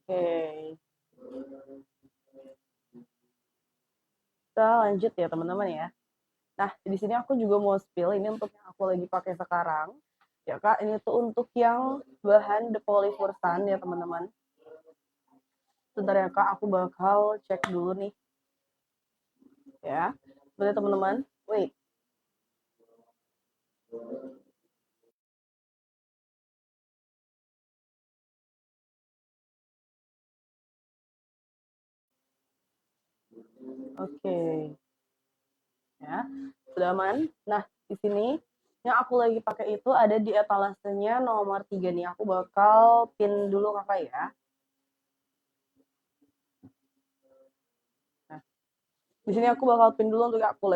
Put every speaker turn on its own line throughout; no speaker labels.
Oke, kita lanjut ya teman-teman ya. Nah, di sini aku juga mau spill ini untuk yang aku lagi pakai sekarang. Ya Kak, ini tuh untuk yang bahan depolifursan ya teman-teman. Sebentar ya Kak, aku bakal cek dulu nih ya. Boleh teman-teman? Wait. Oke. Ya. Sudah aman? Nah, di sini yang aku lagi pakai itu ada di etalasenya nomor 3 nih. Aku bakal pin dulu Kakak ya. Nah, di sini aku bakal pin dulu untuk aku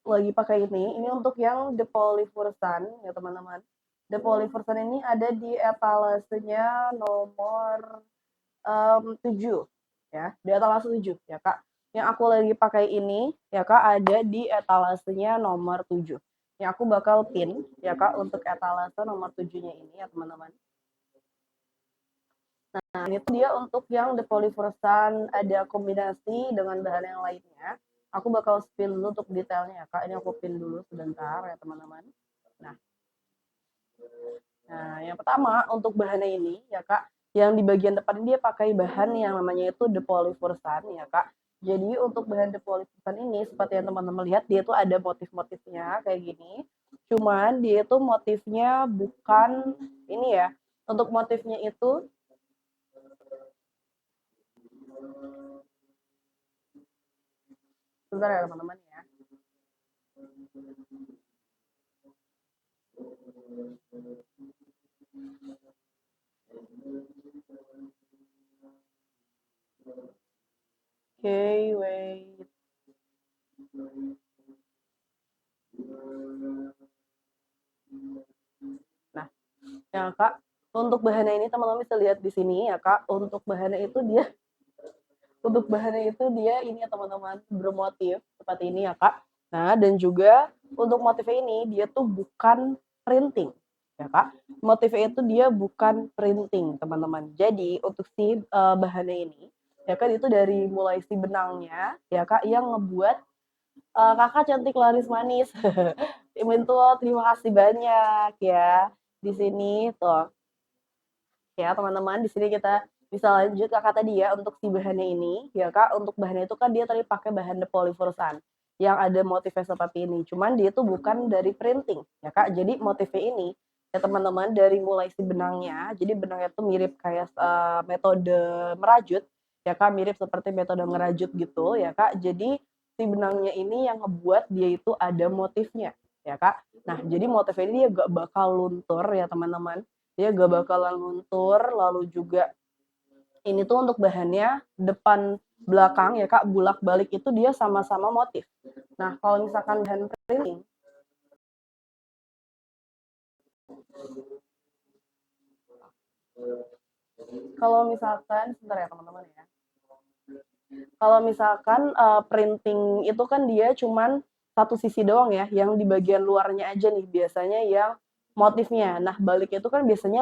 lagi pakai ini. Ini untuk yang depolifursan ya teman-teman. Depolifursan ini ada di etalasenya nomor 7 ya, di etalase 7 ya Kak. Yang aku lagi pakai ini ya Kak ada di etalasenya nomor 7. Yang aku bakal pin ya Kak untuk etalase nomor 7-nya ini ya teman-teman. Nah, ini tuh dia untuk yang depolifursan ada kombinasi dengan bahan yang lainnya. Aku bakal spill dulu untuk detailnya ya Kak. Ini aku pin dulu sebentar ya teman-teman. Nah, yang pertama untuk bahannya ini ya Kak, yang di bagian depan dia pakai bahan yang namanya itu depolifursan ya Kak. Jadi untuk bahan depolifursan ini seperti yang teman-teman lihat dia tuh ada motif-motifnya kayak gini. Cuman dia itu motifnya bukan ini ya. Untuk motifnya itu sebentar ya teman-teman ya. Oke, okay, wait. Nah, ya Kak, untuk bahannya ini teman-teman bisa lihat di sini ya Kak. Untuk bahannya itu dia ini ya teman-teman bermotif seperti ini ya Kak. Nah, dan juga untuk motifnya ini dia tuh bukan printing ya Kak. Motifnya itu dia bukan printing teman-teman. Jadi untuk si bahannya ini ya kan itu dari mulai si benangnya ya Kak yang ngebuat Kakak cantik laris manis. Mintul, terima kasih banyak ya. Di sini tuh ya teman-teman, di sini kita bisa lanjut kakak tadi ya untuk si bahannya ini ya kak untuk bahannya itu kan dia tadi pakai bahan depolifursan yang ada motifnya seperti ini cuman dia tuh bukan dari printing ya kak jadi motifnya ini ya teman-teman dari mulai si benangnya jadi benangnya tuh mirip kayak metode merajut ya kak mirip seperti metode ngerajut gitu ya kak jadi si benangnya ini yang ngebuat dia itu ada motifnya ya kak nah jadi motifnya ini dia gak bakal luntur ya teman-teman dia gak bakalan luntur lalu juga ini tuh untuk bahannya depan belakang ya kak bulak balik itu dia sama-sama motif nah kalau misalkan bahan printing kalau misalkan sebentar ya teman-teman ya kalau misalkan printing itu kan dia cuman satu sisi doang ya yang di bagian luarnya aja nih biasanya yang motifnya nah balik itu kan biasanya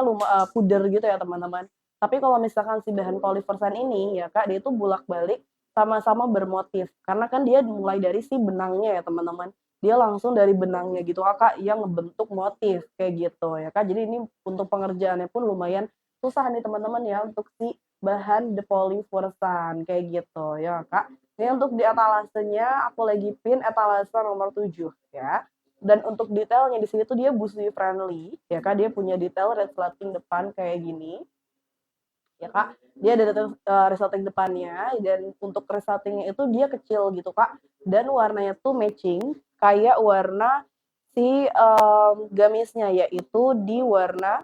puder gitu ya teman-teman tapi kalau misalkan si bahan poliversan ini ya kak dia itu bulak balik sama-sama bermotif karena kan dia mulai dari si benangnya ya teman-teman dia langsung dari benangnya gitu kak yang ngebentuk motif kayak gitu ya kak jadi ini untuk pengerjaannya pun lumayan susah nih teman-teman ya untuk si bahan depolifursan kayak gitu ya kak ini untuk di etalasenya aku lagi pin etalase nomor 7 ya dan untuk detailnya di sini tuh dia busui friendly ya kak dia punya detail resleting depan kayak gini ya kak dia ada detail resleting depannya dan untuk resletingnya itu dia kecil gitu kak dan warnanya tuh matching kayak warna si gamisnya yaitu di warna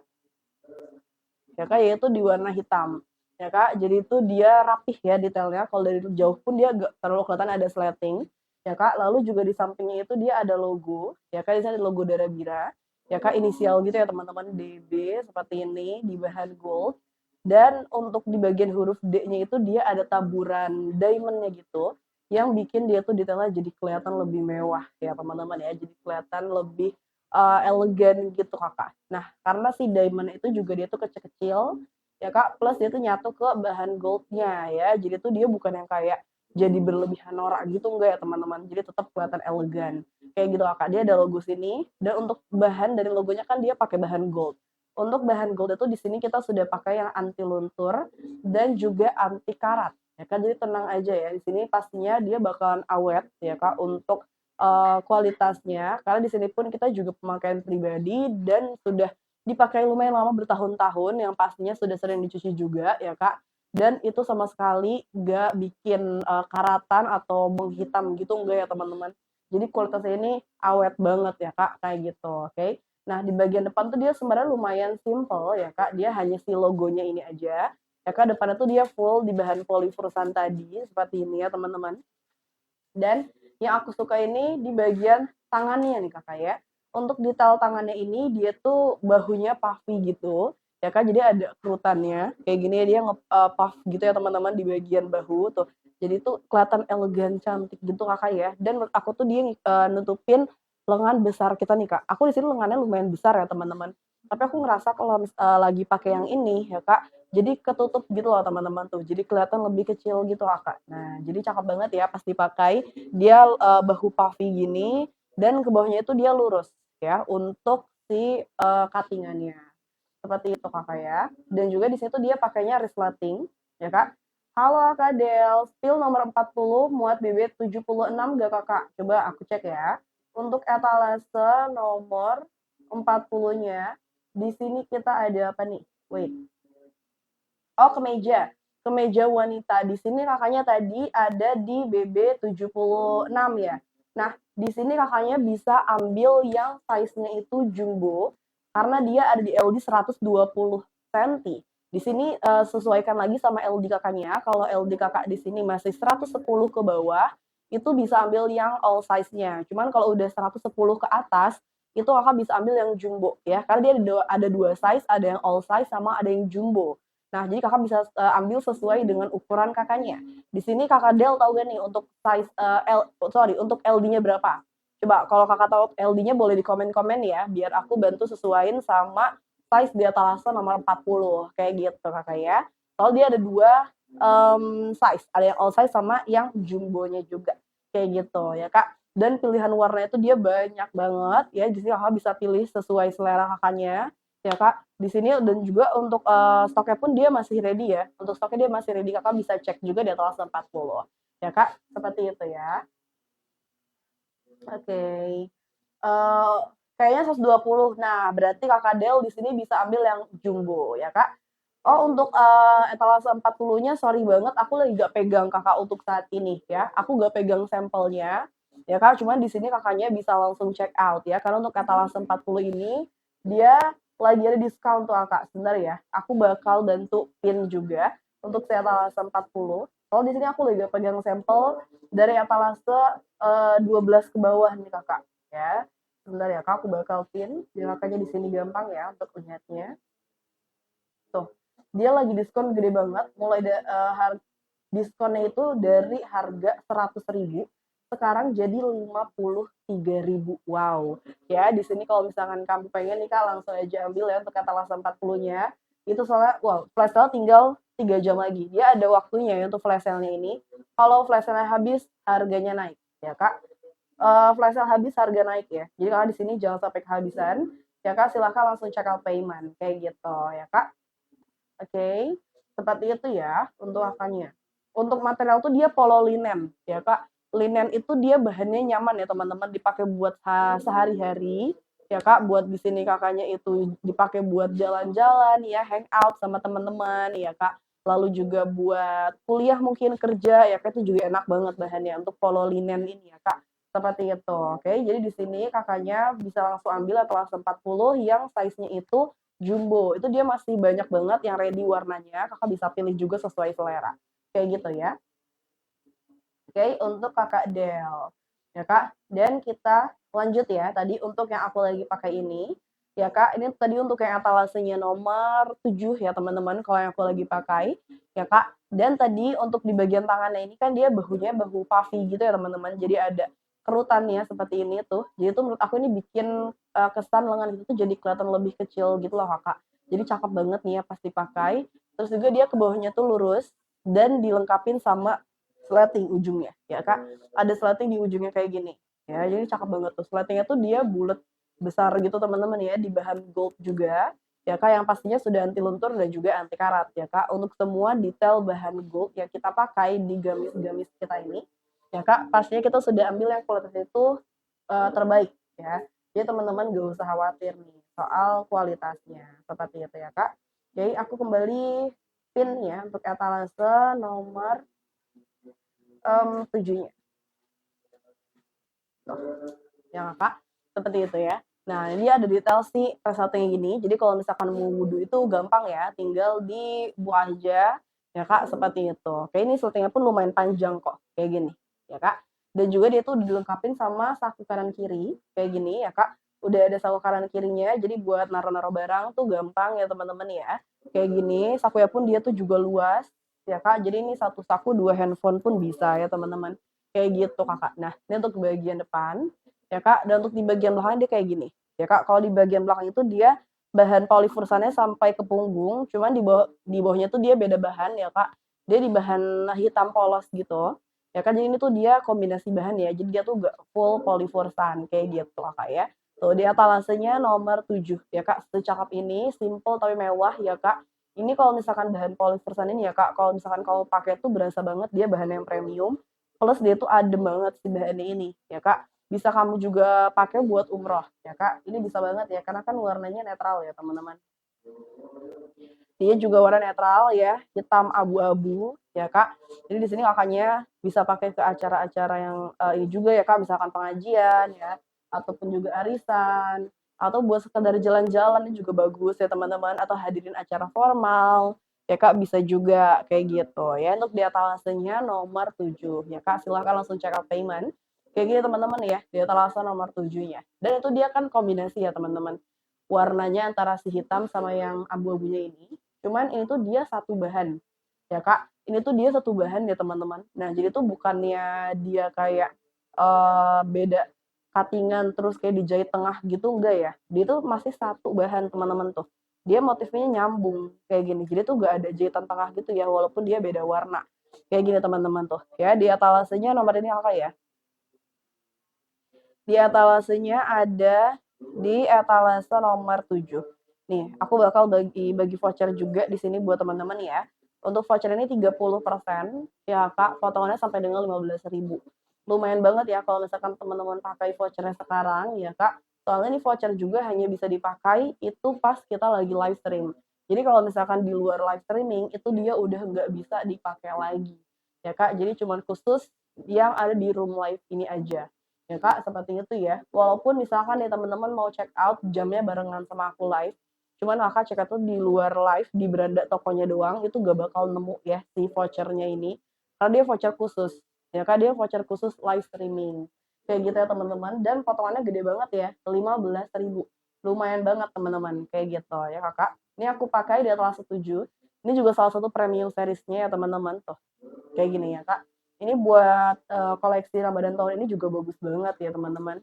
ya kak yaitu di warna hitam ya kak jadi itu dia rapih ya detailnya kalau dari jauh pun dia gak terlalu kelihatan ada sleting ya kak lalu juga di sampingnya itu dia ada logo ya kak di sana ada logo Darabira ya kak inisial gitu ya teman-teman DB seperti ini di bahan gold dan untuk di bagian huruf D-nya itu dia ada taburan diamondnya gitu yang bikin dia tuh detailnya jadi kelihatan lebih mewah ya teman-teman ya jadi kelihatan lebih elegan gitu kakak. Nah karena si diamond itu juga dia tuh kecil-kecil ya Kak, plus dia tuh nyatu ke bahan gold-nya ya. Jadi tuh dia bukan yang kayak jadi berlebihan norak gitu, enggak ya teman-teman. Jadi tetap kelihatan elegan. Kayak gitu Kak, dia ada logo sini dan untuk bahan dari logonya kan dia pakai bahan gold. Untuk bahan gold itu di sini kita sudah pakai yang anti luntur dan juga anti karat. Ya kan, jadi tenang aja ya. Di sini pastinya dia bakalan awet ya Kak untuk kualitasnya. Karena di sini pun kita juga pemakaian pribadi dan sudah dipakai lumayan lama bertahun-tahun yang pastinya sudah sering dicuci juga ya Kak. Dan itu sama sekali nggak bikin karatan atau menghitam gitu enggak ya teman-teman. Jadi kualitasnya ini awet banget ya Kak kayak gitu. Oke. Nah, di bagian depan tuh dia sebenarnya lumayan simple ya Kak, dia hanya si logonya ini aja. Ya Kak, depannya tuh dia full di bahan polyfursan tadi, seperti ini ya teman-teman. Dan yang aku suka ini di bagian tangannya nih Kakak ya. Untuk detail tangannya ini dia tuh bahunya puffy gitu, ya Kak, jadi ada kerutannya, kayak gini ya dia puff gitu ya teman-teman di bagian bahu tuh. Jadi tuh kelihatan elegan, cantik gitu Kakak ya, dan menurut aku tuh dia nutupin lengan besar kita nih Kak. Aku di sini lengannya lumayan besar ya teman-teman, tapi aku ngerasa kalau lagi pakai yang ini ya Kak, jadi ketutup gitu loh teman-teman tuh, jadi kelihatan lebih kecil gitu Kak. Nah, jadi cakep banget ya pas dipakai, dia bahu puffy gini dan ke bawahnya itu dia lurus ya untuk si cutting-annya. Seperti itu Kakak ya. Dan juga di situ dia pakainya resleting ya Kak. Halo Kak Del, spill nomor 40 muat BB 76 gak Kakak? Coba aku cek ya. Untuk etalase nomor 40-nya di sini kita ada apa nih? Wait. Oh, kemeja. Kemeja wanita. Di sini Kakaknya tadi ada di BB 76 ya. Nah, di sini Kakaknya bisa ambil yang size-nya itu jumbo karena dia ada di LD 120 cm. Di sini sesuaikan lagi sama LD Kakaknya. Kalau LD Kakak di sini masih 110 ke bawah, itu bisa ambil yang all size-nya. Cuman kalau udah 110 ke atas, itu Kakak bisa ambil yang jumbo ya. Karena dia ada dua size, ada yang all size sama ada yang jumbo. Nah, jadi Kakak bisa ambil sesuai dengan ukuran Kakaknya. Di sini Kakak Del tahu gak nih untuk size untuk LD-nya berapa? Coba kalau Kakak tahu LD-nya boleh di komen-komen ya, biar aku bantu sesuaiin sama size di etalase nomor 40 kayak gitu Kakak ya. Soalnya dia ada dua size, ada yang all size sama yang jumbonya juga. Kayak gitu ya Kak. Dan pilihan warna itu dia banyak banget ya. Jadi Kakak bisa pilih sesuai selera Kakaknya ya Kak. Di sini dan juga untuk stoknya pun dia masih ready ya. Untuk stoknya dia masih ready. Kakak bisa cek juga di atas 40. Ya Kak, seperti itu ya. Oke. Okay. Kayaknya 120. Nah, berarti Kakak Del di sini bisa ambil yang jumbo ya Kak. Oh, untuk etalase 40-nya sorry banget aku lagi gak pegang Kakak untuk saat ini ya. Aku gak pegang sampelnya. Ya Kak, cuman di sini Kakaknya bisa langsung check out ya. Karena untuk etalase 40 ini dia lagi ada diskon tuh Kak. Sebentar ya. Aku bakal bantu pin juga untuk si etalase 40. Kalau di sini aku lagi gak pegang sampel dari etalase 12 ke bawah nih Kakak ya. Sebentar ya Kak, aku bakal pin. Biar Kakaknya di sini gampang ya untuk lihatnya. Tuh, dia lagi diskon gede banget, mulai diskonnya itu dari harga 100.000 sekarang jadi 53.000. Wow. Ya, di sini kalau misalkan kamu pengen nih Kak, langsung aja ambil ya untuk etalase 40-nya. Itu soalnya wow, flash sale tinggal 3 jam lagi. Dia ada waktunya ya untuk flash sale-nya ini. Kalau flash sale habis, harganya naik ya Kak. Flash sale habis harga naik ya. Jadi Kakak di sini jangan sampai kehabisan. Ya Kak, silakan langsung check out payment kayak gitu ya Kak. Oke, seperti itu ya untuk akannya. Untuk material tuh dia polo linen ya Kak. Linen itu dia bahannya nyaman ya teman-teman, dipakai buat sehari-hari ya Kak, buat di sini Kakaknya itu dipakai buat jalan-jalan ya, hangout sama teman-teman ya Kak. Lalu juga buat kuliah mungkin kerja ya Kak, itu juga enak banget bahannya untuk polo linen ini ya Kak. Seperti itu. Oke, jadi di sini Kakaknya bisa langsung ambil atlas 40 yang size-nya itu jumbo. Itu dia masih banyak banget yang ready warnanya, Kakak bisa pilih juga sesuai selera. Kayak gitu ya. Oke, untuk Kakak Del. Ya Kak, dan kita lanjut ya. Tadi untuk yang aku lagi pakai ini, ya Kak, ini tadi untuk yang etalasenya nomor 7 ya teman-teman kalau yang aku lagi pakai, ya Kak. Dan tadi untuk di bagian tangannya ini kan dia bahunya bahu puffy gitu ya teman-teman. Jadi ada kerutannya seperti ini tuh. Jadi itu menurut aku ini bikin kesan lengan itu tuh jadi kelihatan lebih kecil gitu loh Kakak. Jadi cakep banget nih ya pas dipakai. Terus juga dia ke bawahnya tuh lurus dan dilengkapin sama slating ujungnya, ya Kak. Ada slating di ujungnya kayak gini. Ya, jadi cakep banget tuh. Slatingnya tuh dia bulat besar gitu teman-teman ya, di bahan gold juga. Ya Kak, yang pastinya sudah anti luntur dan juga anti karat ya Kak. Untuk semua detail bahan gold yang kita pakai di gamis-gamis kita ini, ya Kak, pastinya kita sudah ambil yang kualitasnya itu terbaik ya. Jadi teman-teman gak usah khawatir nih soal kualitasnya. Seperti itu ya Kak. Jadi aku kembali pin ya untuk etalase nomor 7-nya. Ya Kak, seperti itu ya. Nah, ini ada detail sih resletingnya gini. Jadi kalau misalkan mau wudhu itu gampang ya, tinggal dibuang aja. Ya Kak, seperti itu. Oke, ini resletingnya pun lumayan panjang kok, kayak gini. Ya Kak. Dan juga dia tuh dilengkapin sama saku kanan kiri, kayak gini ya Kak. Udah ada saku kanan kirinya, jadi buat naruh-naruh barang tuh gampang ya teman-teman ya. Kayak gini, sakunya pun dia tuh juga luas, ya Kak. Jadi ini satu saku 2 handphone pun bisa ya teman-teman. Kayak gitu Kakak. Nah, ini untuk bagian depan ya Kak, dan untuk di bagian belakang dia kayak gini ya Kak. Kalau di bagian belakang itu dia bahan polifursannya sampai ke punggung, cuman di bawahnya tuh dia beda bahan ya Kak. Dia di bahan hitam polos gitu ya Kak. Jadi ini tuh dia kombinasi bahan ya, jadi dia tuh gak full polifursan kayak gitu Kak ya. Tuh di etalasenya nomor 7 ya Kak, secakep ini, simple tapi mewah ya Kak. Ini kalau misalkan bahan polifursan ini ya Kak, kalau misalkan kalau pakai tuh berasa banget dia bahan yang premium, plus dia tuh adem banget si bahannya ini ya Kak. Bisa kamu juga pakai buat umroh ya Kak. Ini bisa banget ya karena kan warnanya netral ya teman-teman. Dia juga warna netral ya, hitam abu-abu ya Kak. Jadi di sini Kakaknya bisa pakai ke acara-acara yang ini juga ya Kak, misalkan pengajian ya, ataupun juga arisan, atau buat sekedar jalan-jalan ini juga bagus ya teman-teman, atau hadirin acara formal ya Kak, bisa juga kayak gitu ya. Untuk di etalasenya nomor 7 ya Kak, silahkan langsung check out payment. Kayak gini teman-teman ya, di etalase nomor 7-nya. Dan itu dia kan kombinasi ya teman-teman. Warnanya antara si hitam sama yang abu-abunya ini. Cuman ini tuh dia satu bahan. Ya Kak, ini tuh dia satu bahan ya teman-teman. Nah, jadi tuh bukannya dia kayak beda cuttingan terus kayak dijahit tengah gitu enggak ya. Dia tuh masih satu bahan teman-teman tuh. Dia motifnya nyambung kayak gini. Jadi tuh gak ada jahitan tengah gitu ya walaupun dia beda warna. Kayak gini teman-teman tuh. Ya, di etalasenya nomor ini apa ya? Di etalasenya ada di etalase nomor 7. Nih, aku bakal bagi voucher juga di sini buat teman-teman ya. Untuk voucher ini 30% ya Kak, potongannya sampai dengan 15.000. Lumayan banget ya kalau misalkan teman-teman pakai vouchernya sekarang ya Kak. Soalnya ini voucher juga hanya bisa dipakai itu pas kita lagi live stream. Jadi kalau misalkan di luar live streaming itu dia udah nggak bisa dipakai lagi. Ya Kak, jadi cuman khusus yang ada di room live ini aja. Ya Kak, seperti itu ya. Walaupun misalkan nih teman-teman mau check out jamnya barengan sama aku live, cuman Kakak check out tuh di luar live di beranda tokonya doang, itu gak bakal nemu ya si vouchernya ini. Karena dia voucher khusus. Ya Kak, dia voucher khusus live streaming. Kayak gitu ya teman-teman. Dan potongannya gede banget ya, 15.000. Lumayan banget teman-teman, kayak gitu ya Kakak. Ini aku pakai di Atlas 7. Ini juga salah satu premium seriesnya ya teman-teman tuh. Kayak gini ya Kak. Ini buat koleksi Ramadan tahun ini juga bagus banget ya teman-teman.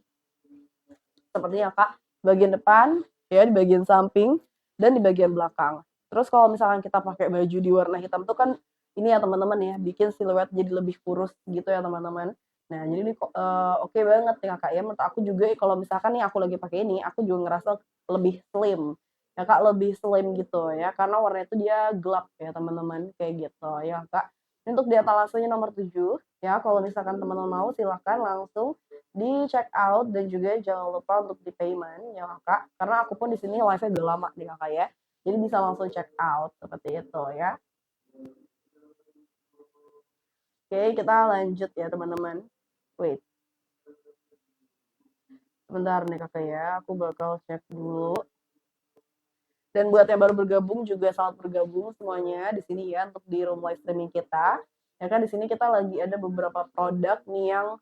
Sepertinya Kak, bagian depan, ya di bagian samping, dan di bagian belakang. Terus kalau misalkan kita pakai baju di warna hitam tuh kan ini ya teman-teman ya, bikin siluet jadi lebih kurus gitu ya teman-teman. Nah, jadi ini oke banget nih Kakak ya. Menurut aku juga kalau misalkan nih aku lagi pakai ini, aku juga ngerasa lebih slim. Ya Kak, lebih slim gitu ya, karena warnanya itu dia gelap ya teman-teman, kayak gitu ya Kak. Untuk di etalasenya nomor 7 ya, kalau misalkan teman-teman mau silahkan langsung di check out dan juga jangan lupa untuk di payment ya Kakak. Karena aku pun di sini live-nya udah lama nih Kakak ya. Jadi bisa langsung check out seperti itu ya. Oke, kita lanjut ya teman-teman. Wait, sebentar nih Kakak ya. Aku bakal cek dulu. Dan buat yang baru bergabung juga selamat bergabung semuanya di sini ya untuk di room live streaming kita. Ya kan di sini kita lagi ada beberapa produk nih yang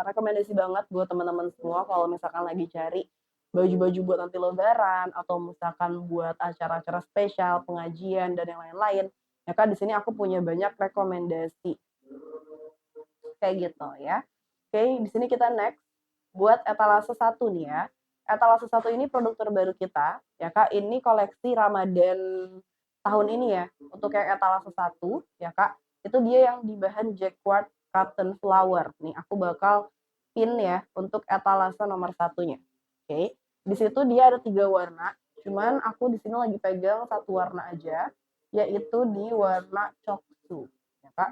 rekomendasi banget buat teman-teman semua kalau misalkan lagi cari baju-baju buat nanti lebaran atau misalkan buat acara-acara spesial, pengajian dan yang lain-lain. Ya kan di sini aku punya banyak rekomendasi kayak gitu ya. Oke, di sini kita next buat etalase 1 nih ya. Etalase 1 ini produk terbaru kita, ya Kak. Ini koleksi Ramadan tahun ini ya, untuk yang etalase 1 ya Kak, itu dia yang di bahan jacquard cotton flower. Nih aku bakal pin ya untuk etalase nomor satunya. Oke. Di situ dia ada 3 warna, cuman aku di sini lagi pegang satu warna aja, yaitu di warna coksu ya Kak.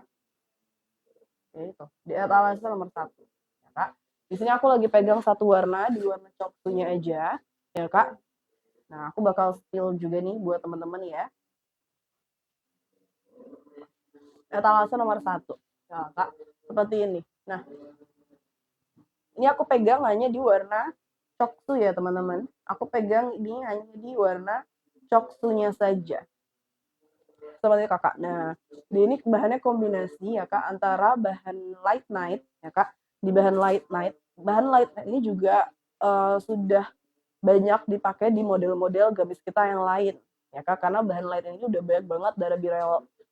Oke, itu di etalase nomor satu ya Kak. Di sini aku lagi pegang satu warna di warna coksunya aja ya Kak. Nah, aku bakal spill juga nih buat teman-teman ya. Etalase nomor satu ya Kak, seperti ini. Nah, ini aku pegang hanya di warna coksu ya teman-teman. Aku pegang ini hanya di warna coksunya saja. Seperti Kakak. Nah, ini bahannya kombinasi ya Kak antara bahan light night ya Kak. Di bahan light night ini juga sudah banyak dipakai di model-model gamis kita yang lain ya Kak, karena bahan light ini udah banyak banget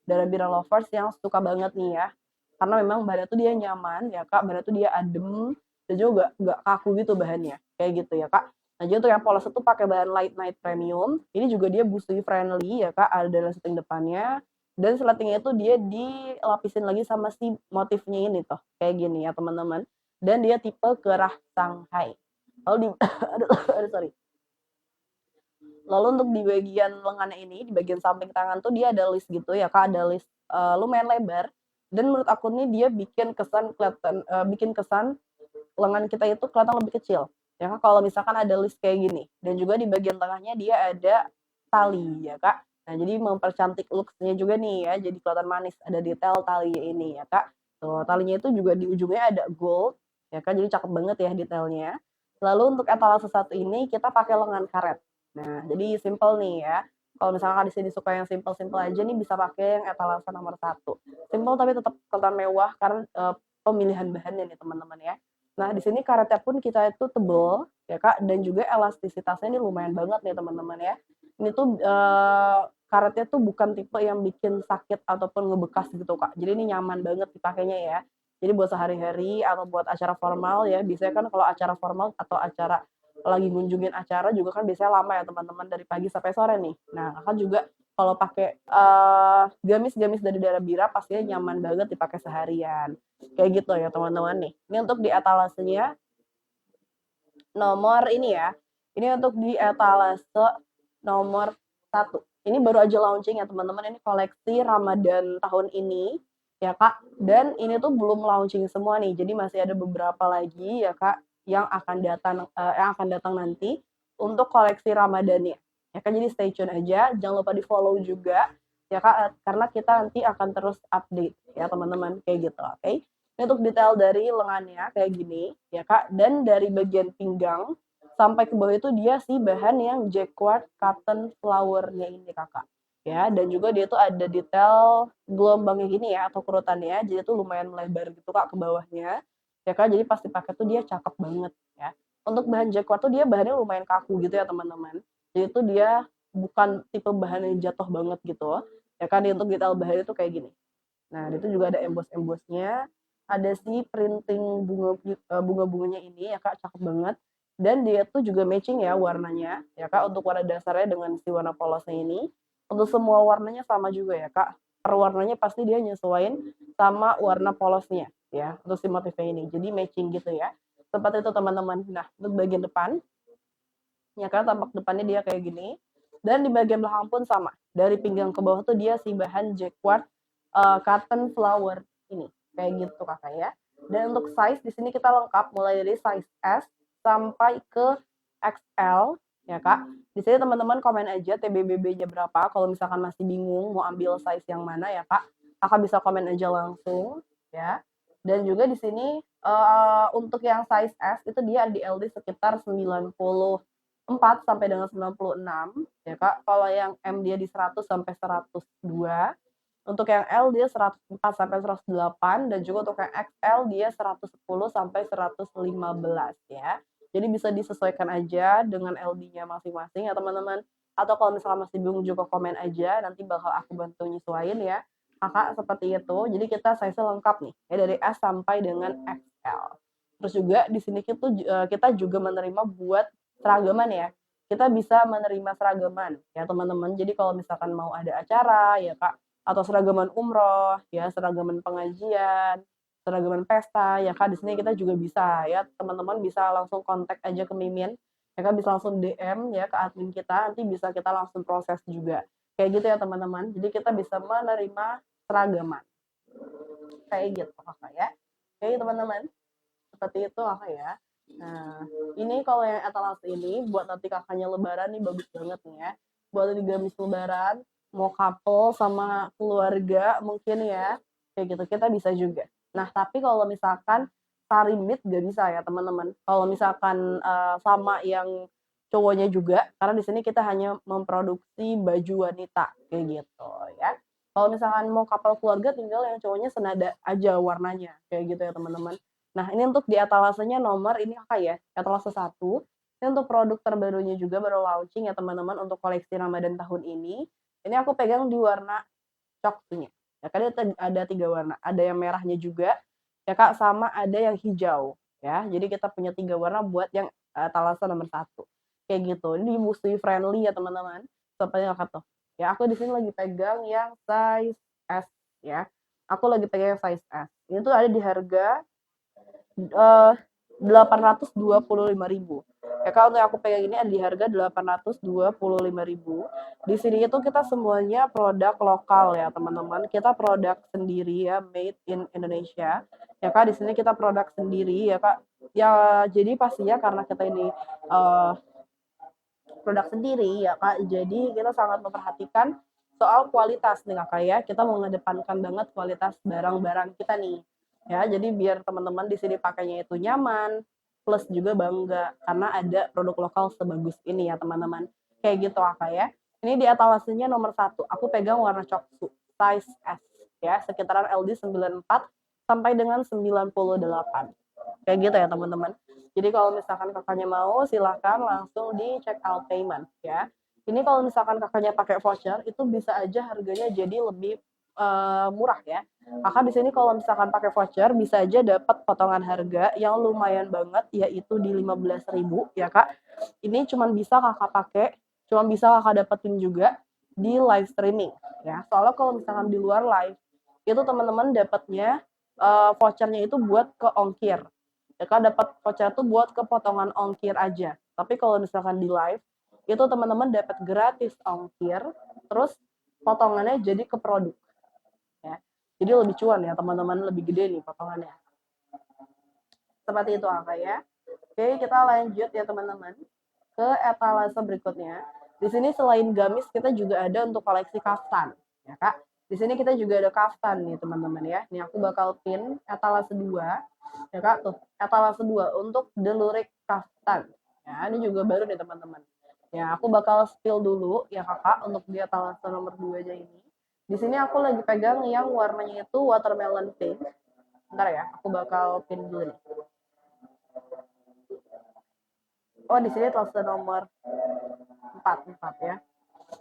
dari Bira lovers yang suka banget nih ya, karena memang bahannya tuh dia nyaman ya Kak, bahannya tuh dia adem dan juga nggak kaku gitu bahannya kayak gitu ya Kak. Nah, jadi untuk yang polos itu pakai bahan light night premium, ini juga dia busui friendly ya Kak, ada resleting depannya dan resletingnya itu dia dilapisin lagi sama si motifnya ini tuh kayak gini ya teman-teman, dan dia tipe kerah Shanghai. Lalu di aduh, sorry. Lalu untuk di bagian lengannya ini, di bagian samping tangan tuh dia ada list gitu ya Kak, ada list lumayan lebar dan menurut aku nih dia bikin kesan lengan kita itu kelihatan lebih kecil. Ya Kak, kalau misalkan ada list kayak gini dan juga di bagian tengahnya dia ada tali ya Kak. Nah, jadi mempercantik looks-nya juga nih ya, jadi kelihatan manis, ada detail talinya ini ya Kak. Tuh, talinya itu juga di ujungnya ada gold ya Kak, jadi cakep banget ya detailnya. Lalu untuk etalase satu ini kita pakai lengan karet. Nah, jadi simple nih ya. Kalau misalkan di sini suka yang simple-simple aja nih bisa pakai yang etalase nomor satu. Simple tapi tetap kelihatan mewah karena pemilihan bahannya nih teman-teman ya. Nah, di sini karetnya pun kita itu tebel ya Kak, dan juga elastisitasnya ini lumayan banget nih teman-teman ya. Ini tuh karetnya tuh bukan tipe yang bikin sakit ataupun ngebekas gitu Kak. Jadi ini nyaman banget dipakainya ya. Jadi buat sehari-hari atau buat acara formal ya, biasanya kan kalau acara formal atau acara lagi ngunjungin acara juga kan biasanya lama ya teman-teman, dari pagi sampai sore nih. Nah, Kakak juga kalau pakai gamis-gamis dari daerah Bira pastinya nyaman banget dipakai seharian. Kayak gitu ya teman-teman nih. Ini untuk di etalasenya nomor ini ya. Ini untuk di etalase nomor satu. Ini baru aja launching ya teman-teman. Ini koleksi Ramadan tahun ini ya Kak. Dan ini tuh belum launching semua nih. Jadi masih ada beberapa lagi ya Kak yang akan datang nanti untuk koleksi Ramadannya. Ya kan, jadi stay tune aja. Jangan lupa di-follow juga ya Kak, karena kita nanti akan terus update ya teman-teman kayak gitu. Oke. Ini untuk detail dari lengannya kayak gini ya Kak, dan dari bagian pinggang sampai ke bawah itu dia sih bahan yang jacquard cotton flower-nya ini Kakak. Ya, dan juga dia tuh ada detail gelombangnya gini ya atau kerutannya, jadi tuh lumayan melebar gitu Kak ke bawahnya. Ya Kak, jadi pas dipakai tuh dia cakep banget ya. Untuk bahan jacquard tuh dia bahannya lumayan kaku gitu ya teman-teman. Jadi tuh dia bukan tipe bahan yang jatuh banget gitu. Ya kan, untuk detail bahannya tuh kayak gini. Nah, itu juga ada emboss-embossnya, ada si printing bunga-bunganya ini ya Kak, cakep banget. Dan dia tuh juga matching ya warnanya, ya Kak, untuk warna dasarnya dengan si warna polosnya ini. Untuk semua warnanya sama juga ya Kak, per warnanya pasti dia nyesuaiin sama warna polosnya ya, untuk si motifnya ini. Jadi matching gitu ya. Seperti itu teman-teman. Nah, untuk bagian depan, ya kan tampak depannya dia kayak gini. Dan di bagian belakang pun sama. Dari pinggang ke bawah tuh dia si bahan jacquard cotton flower ini. Kayak gitu Kakak ya. Dan untuk size di sini kita lengkap mulai dari size S sampai ke XL ya Kak. Di sini teman-teman komen aja TBBB-nya berapa. Kalau misalkan masih bingung mau ambil size yang mana ya Kak, Kakak bisa komen aja langsung ya. Dan juga di sini untuk yang size S itu dia di LD sekitar 94 sampai dengan 96 ya Kak. Kalau yang M dia di 100 sampai 102. Untuk yang L dia 104 sampai 108 dan juga untuk yang XL dia 110 sampai 115 ya. Jadi bisa disesuaikan aja dengan LD-nya masing-masing ya teman-teman. Atau kalau misalnya masih bingung juga komen aja, nanti bakal aku bantu nyesuaiin ya. Kakak seperti itu. Jadi kita size lengkap nih ya, dari S sampai dengan XL. Terus juga di sini kita juga menerima buat seragaman ya. kita bisa menerima seragaman ya teman-teman. Jadi kalau misalkan mau ada acara ya Kak, atau seragaman umroh ya, seragaman pengajian, seragaman pesta ya Kak, di sini kita juga bisa ya, teman-teman bisa langsung kontak aja ke Mimin, ya Kak, bisa langsung DM ya ke admin kita, nanti bisa kita langsung proses juga. Kayak gitu ya teman-teman. Jadi kita bisa menerima seragaman. Kayak gitu Kakak ya. Oke teman-teman, seperti itu Kakak ya. Nah, ini kalau yang etalase ini buat nanti kakaknya lebaran nih bagus banget nih ya. Buat di gamis lebaran, mau couple sama keluarga mungkin ya. Kayak gitu, kita bisa juga. Nah, tapi kalau misalkan sarimbit gak bisa ya teman-teman. Kalau misalkan sama yang cowoknya juga, karena di sini kita hanya memproduksi baju wanita kayak gitu ya. Kalau misalkan mau couple keluarga tinggal yang cowoknya senada aja warnanya kayak gitu ya teman-teman. Nah, ini untuk di etalasenya nomor ini Kakak ya, etalase 1. Ini untuk produk terbarunya juga baru launching ya teman-teman untuk koleksi Ramadan tahun ini. Ini aku pegang di warna coklatnya. Ya kan ada 3 warna, ada yang merahnya juga ya Kak, sama ada yang hijau ya. Jadi kita punya 3 warna buat yang etalase nomor 1. Kayak gitu. Ini muslim friendly ya teman-teman. Seperti Kakak tuh. Ya aku di sini lagi pegang yang size S ya. Aku lagi pegang yang size S. Ini tuh ada di harga 825.000. Ya kalau untuk aku pegang ini ada di harga 825.000. Di sini itu kita semuanya produk lokal ya teman-teman. Kita produk sendiri ya, made in Indonesia. Ya Kak, di sini kita produk sendiri ya Kak. Ya jadi pastinya karena kita ini produk sendiri ya Kak. Jadi kita sangat memperhatikan soal kualitas nih Kakak ya. Kita mengedepankan banget kualitas barang-barang kita nih. Ya, jadi biar teman-teman di sini pakainya itu nyaman, plus juga bangga karena ada produk lokal sebagus ini ya teman-teman. Kayak gitu Kakak ya. Ini di etalasenya nomor 1. Aku pegang warna coksu, size S ya, sekitaran LD 94 sampai dengan 98. Kayak gitu ya teman-teman. Jadi kalau misalkan kakaknya mau silahkan langsung di check out payment ya. Ini kalau misalkan kakaknya pakai voucher itu bisa aja harganya jadi lebih murah ya. Kakak di sini kalau misalkan pakai voucher bisa aja dapat potongan harga yang lumayan banget yaitu di 15.000 ya Kak. Ini cuma bisa kakak pakai, cuma bisa kakak dapetin juga di live streaming ya. Soalnya kalau misalkan di luar live itu teman-teman dapatnya vouchernya itu buat ke ongkir. Ya kan dapat voucher tuh buat ke potongan ongkir aja. Tapi kalau misalkan di live itu teman-teman dapat gratis ongkir, terus potongannya jadi ke produk ya. Jadi lebih cuan ya teman-teman, lebih gede nih potongannya. Seperti itu Kakak ya. Oke, kita lanjut ya teman-teman ke etalase berikutnya. Di sini selain gamis kita juga ada untuk koleksi kaftan ya Kak. Di sini kita juga ada kaftan nih teman-teman ya. Nih aku bakal pin etalase 2 ya Kak tuh. Etalase 2 untuk delurik kaftan. Ya, ini juga baru nih teman-teman. Ya, aku bakal spill dulu ya Kakak untuk di etalase nomor 2 aja ini. Di sini aku lagi pegang yang warnanya itu watermelon pink. Bentar ya, aku bakal pin dulu nih. Oh, di sini etalase nomor 4 ya.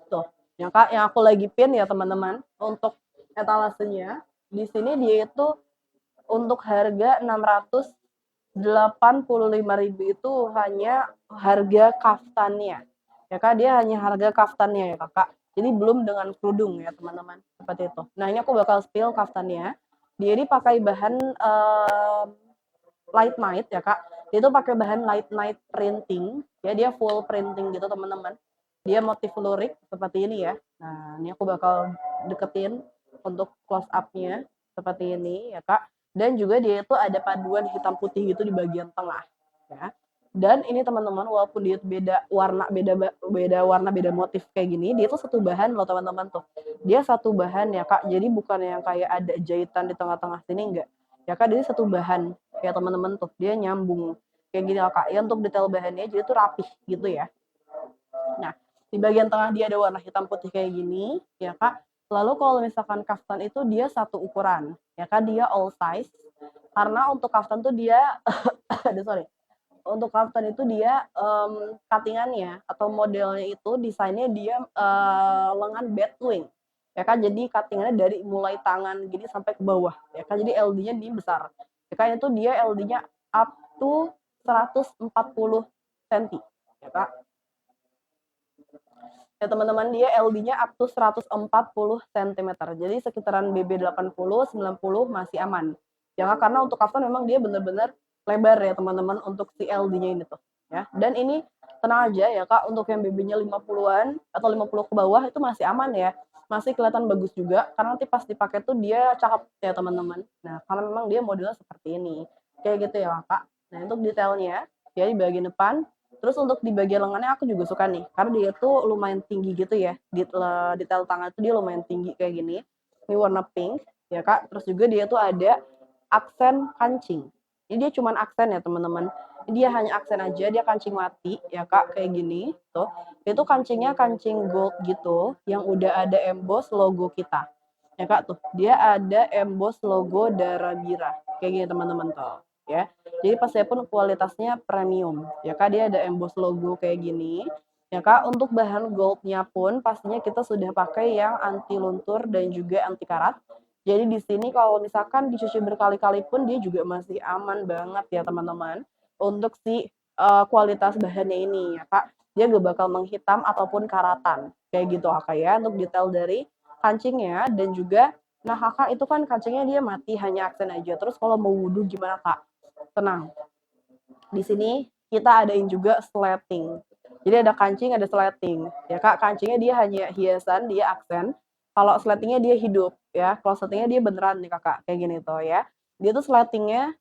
Tuh, yang Kak, yang aku lagi pin ya teman-teman. Untuk etalasenya, di sini dia itu untuk harga 685.000 itu hanya harga kaftannya. Ya Kak, dia hanya harga kaftannya ya Kakak. Jadi belum dengan kerudung ya teman-teman. Seperti itu. Nah, ini aku bakal spill kaftannya. Dia ini pakai bahan light night ya Kak. Dia itu pakai bahan light night printing. Ya, dia full printing gitu teman-teman. Dia motif lurik seperti ini ya. Nah, ini aku bakal deketin untuk close up-nya seperti ini ya Kak. Dan juga dia itu ada paduan hitam putih gitu di bagian tengah ya. Dan ini teman-teman walaupun dia beda warna, beda warna, beda motif kayak gini, dia itu satu bahan loh teman-teman tuh. Dia satu bahan ya Kak. Jadi bukan yang kayak ada jahitan di tengah-tengah sini enggak. Ya Kak, dia satu bahan kayak teman-teman tuh. Dia nyambung kayak gini Kak. Ya untuk detail bahannya jadi tuh rapih gitu ya. Nah, di bagian tengah dia ada warna hitam putih kayak gini, ya Kak. Lalu kalau misalkan kaftan itu dia satu ukuran, ya Kak, dia all size. Karena untuk kaftan tuh dia, aduh sorry, untuk kaftan itu dia cuttingannya atau modelnya itu desainnya dia lengan batwing. Ya kan, jadi cuttingannya dari mulai tangan gini sampai ke bawah. Ya kan, jadi LD-nya ini besar. Ya kan, itu dia LD-nya up to 140 cm. Ya Kak. ya teman-teman, dia LD-nya up to 140 cm. Jadi sekitaran BB 80, 90 masih aman. Ya karena untuk kaftan memang dia benar-benar lebar ya teman-teman untuk si LD-nya ini tuh ya. Dan ini tenang aja ya Kak, untuk yang BB-nya 50-an atau 50 ke bawah itu masih aman ya. Masih kelihatan bagus juga karena nanti pas dipakai tuh dia cakep ya teman-teman. Nah, karena memang dia modelnya seperti ini. Kayak gitu ya Kak. Nah, untuk detailnya ya di bagian depan. Terus untuk di bagian lengannya aku juga suka nih, karena dia tuh lumayan tinggi gitu ya. Detail tangan tuh dia lumayan tinggi kayak gini. Ini warna pink ya Kak. Terus juga dia tuh ada aksen kancing. Ini dia cuman aksen ya teman-teman. Dia hanya aksen aja, dia kancing mati ya Kak, kayak gini tuh. Itu kancingnya kancing gold gitu yang udah ada emboss logo kita. Ya Kak tuh, dia ada emboss logo Dara Bira. Kayak gini teman-teman tuh ya. Jadi pastinya pun kualitasnya premium. Ya Kak, dia ada emboss logo kayak gini. Ya Kak, untuk bahan goldnya pun pastinya kita sudah pakai yang anti luntur dan juga anti karat. Jadi di sini kalau misalkan dicuci berkali-kali pun dia juga masih aman banget ya teman-teman. Untuk si kualitas bahannya ini ya Kak, dia gak bakal menghitam ataupun karatan. Kayak gitu Kak ya, untuk detail dari kancingnya dan juga nah Kakak itu kan kancingnya dia mati hanya aksen aja. Terus kalau mau wudhu gimana Kak? Tenang, di sini kita adain juga slating. Jadi ada kancing, ada slating. Ya Kak, kancingnya dia hanya hiasan, dia aksen. Kalau slatingnya dia hidup ya. Kalau slatingnya dia beneran nih Kakak, kayak gini tuh ya. Dia tuh slatingnya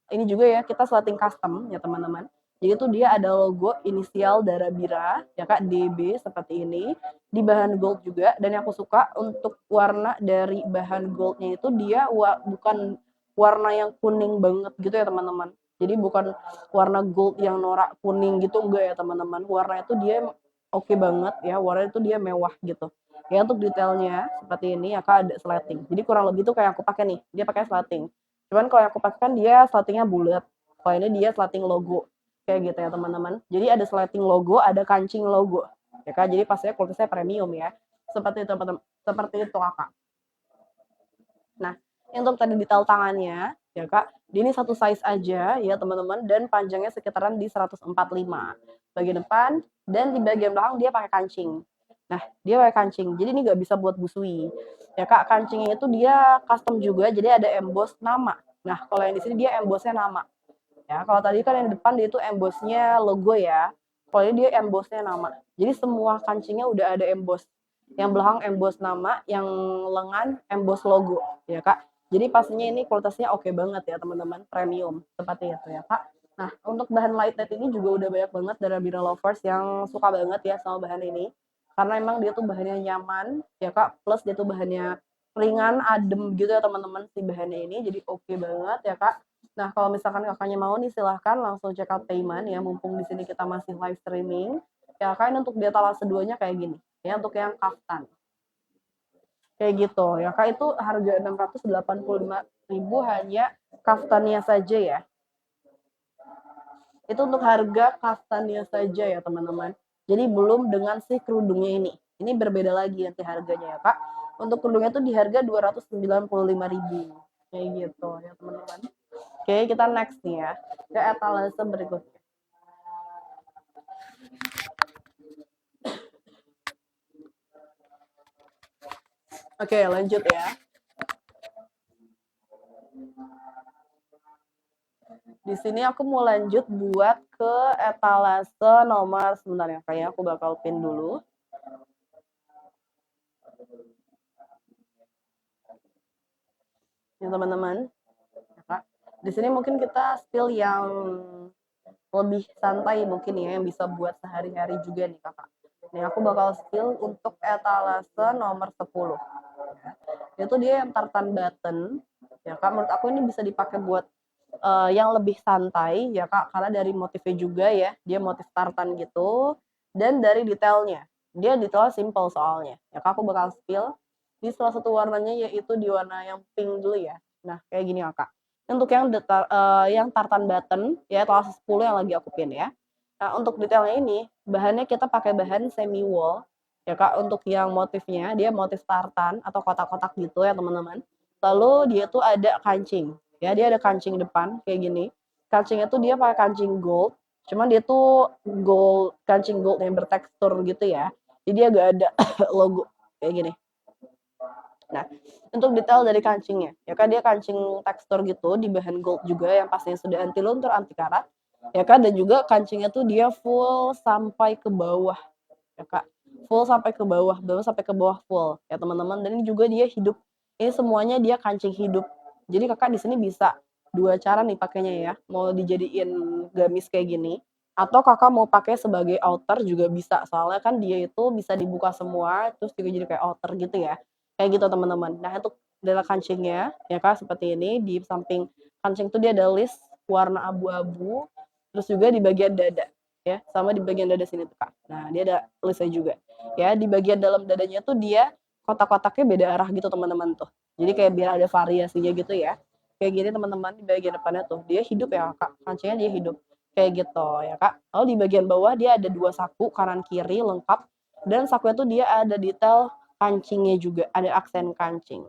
ini juga ya, kita slating custom ya teman-teman. Jadi tuh dia ada logo inisial Dara Bira ya Kak, DB seperti ini di bahan gold juga. Dan yang aku suka untuk warna dari bahan goldnya itu dia bukan warna yang kuning banget gitu ya teman-teman. Jadi bukan warna gold yang norak kuning gitu enggak ya teman-teman. Warna itu dia oke banget ya, warna itu dia mewah gitu. Ya untuk detailnya seperti ini ya Kak, ada slating. Jadi kurang lebih tuh kayak aku pakai nih, dia pakai slating. Cuman kalau yang aku pakai kan dia slatingnya bulat. Kalau ini dia slating logo. Kayak gitu ya teman-teman. Jadi ada slating logo, ada kancing logo. Ya Kak, jadi pastinya kualitasnya premium ya. Seperti itu seperti itu Kakak. Nah, untuk tadi detail tangannya, ya Kak, ini satu size aja ya teman-teman, dan panjangnya sekitaran di 145 bagian depan, dan di bagian belakang dia pakai kancing. Nah, dia pakai kancing, jadi ini nggak bisa buat busui. Ya Kak, kancingnya itu dia custom juga, jadi ada emboss nama. Nah, kalau yang di sini dia embossnya nama. Ya, kalau tadi kan yang depan dia itu embossnya logo ya. Kalau ini dia embossnya nama. Jadi semua kancingnya udah ada emboss. Yang belakang emboss nama, yang lengan emboss logo, ya Kak. Jadi pastinya ini kualitasnya oke banget ya teman-teman, premium seperti itu ya Kak. Nah, untuk bahan lightweight ini juga udah banyak banget dari Bira lovers yang suka banget ya sama bahan ini. Karena emang dia tuh bahannya nyaman, ya Kak, plus dia tuh bahannya ringan, adem gitu ya teman-teman si bahannya ini. Jadi oke banget ya Kak. Nah, kalau misalkan Kakaknya mau nih silahkan langsung check out Payman ya, mumpung di sini kita masih live streaming. Ya, Kak, ini untuk di etalase 2-nya kayak gini. Ya, untuk yang kaftan. Kayak gitu. Ya, Kak, itu harga 685.000 hanya kaftannya saja ya. Itu untuk harga kaftannya saja ya, teman-teman. Jadi belum dengan si kerudungnya ini. Ini berbeda lagi nanti harganya ya, Kak. Untuk kerudungnya tuh di harga 295.000. Kayak gitu ya, teman-teman. Oke, kita next nih ya. Ke etalase berikutnya. Oke, lanjut ya. Di sini aku mau lanjut buat ke etalase nomor, sebentar ya, kayaknya aku bakal pin dulu. Ya teman-teman. Di sini mungkin kita still yang lebih santai mungkin ya, yang bisa buat sehari-hari juga nih Kakak. Nih aku bakal spill untuk etalase nomor 10. Itu dia yang tartan button. Ya Kak, menurut aku ini bisa dipakai buat yang lebih santai ya Kak, karena dari motifnya juga ya, dia motif tartan gitu, dan dari detailnya. Dia detailnya simple soalnya. Ya Kak, aku bakal spill di salah satu warnanya, yaitu di warna yang pink dulu ya. Nah, kayak gini ya Kak. Untuk yang tartan button ya kelas 10 yang lagi aku pin ya. Nah, untuk detailnya ini bahannya kita pakai bahan semi wool ya Kak. Untuk yang motifnya dia motif tartan atau kotak-kotak gitu ya teman-teman. Lalu dia tuh ada kancing ya, dia ada kancing depan kayak gini. Kancingnya tuh dia pakai kancing gold, cuman dia tuh kancing gold yang bertekstur gitu ya. jadi agak ada logo kayak gini. Nah, untuk detail dari kancingnya, ya kan dia kancing tekstur gitu di bahan gold juga yang pastinya sudah anti luntur, anti karat, ya kan, dan juga kancingnya tuh dia full sampai ke bawah, ya Kak. Full sampai ke bawah, sampai ke bawah full ya teman-teman, dan ini juga dia hidup. Ini semuanya dia kancing hidup. Jadi Kakak di sini bisa dua cara nih pakainya ya. Mau dijadiin gamis kayak gini atau Kakak mau pakai sebagai outer juga bisa. Soalnya kan dia itu bisa dibuka semua terus juga jadi kayak outer gitu ya. Kayak gitu teman-teman. Nah, untuk adalah kancingnya ya Kak seperti ini. Di samping kancing tuh dia ada list warna abu-abu, terus juga di bagian dada ya, sama di bagian dada sini tuh Kak. Nah, dia ada listnya juga. Ya, di bagian dalam dadanya tuh dia kotak-kotaknya beda arah gitu teman-teman tuh. Jadi kayak biar ada variasinya gitu ya. Kayak gini teman-teman di bagian depannya tuh. Dia hidup ya Kak. Kancingnya dia hidup. Kayak gitu ya Kak. Lalu di bagian bawah dia ada dua saku kanan kiri lengkap. Dan sakunya tuh dia ada detail kancingnya juga. Ada aksen kancing.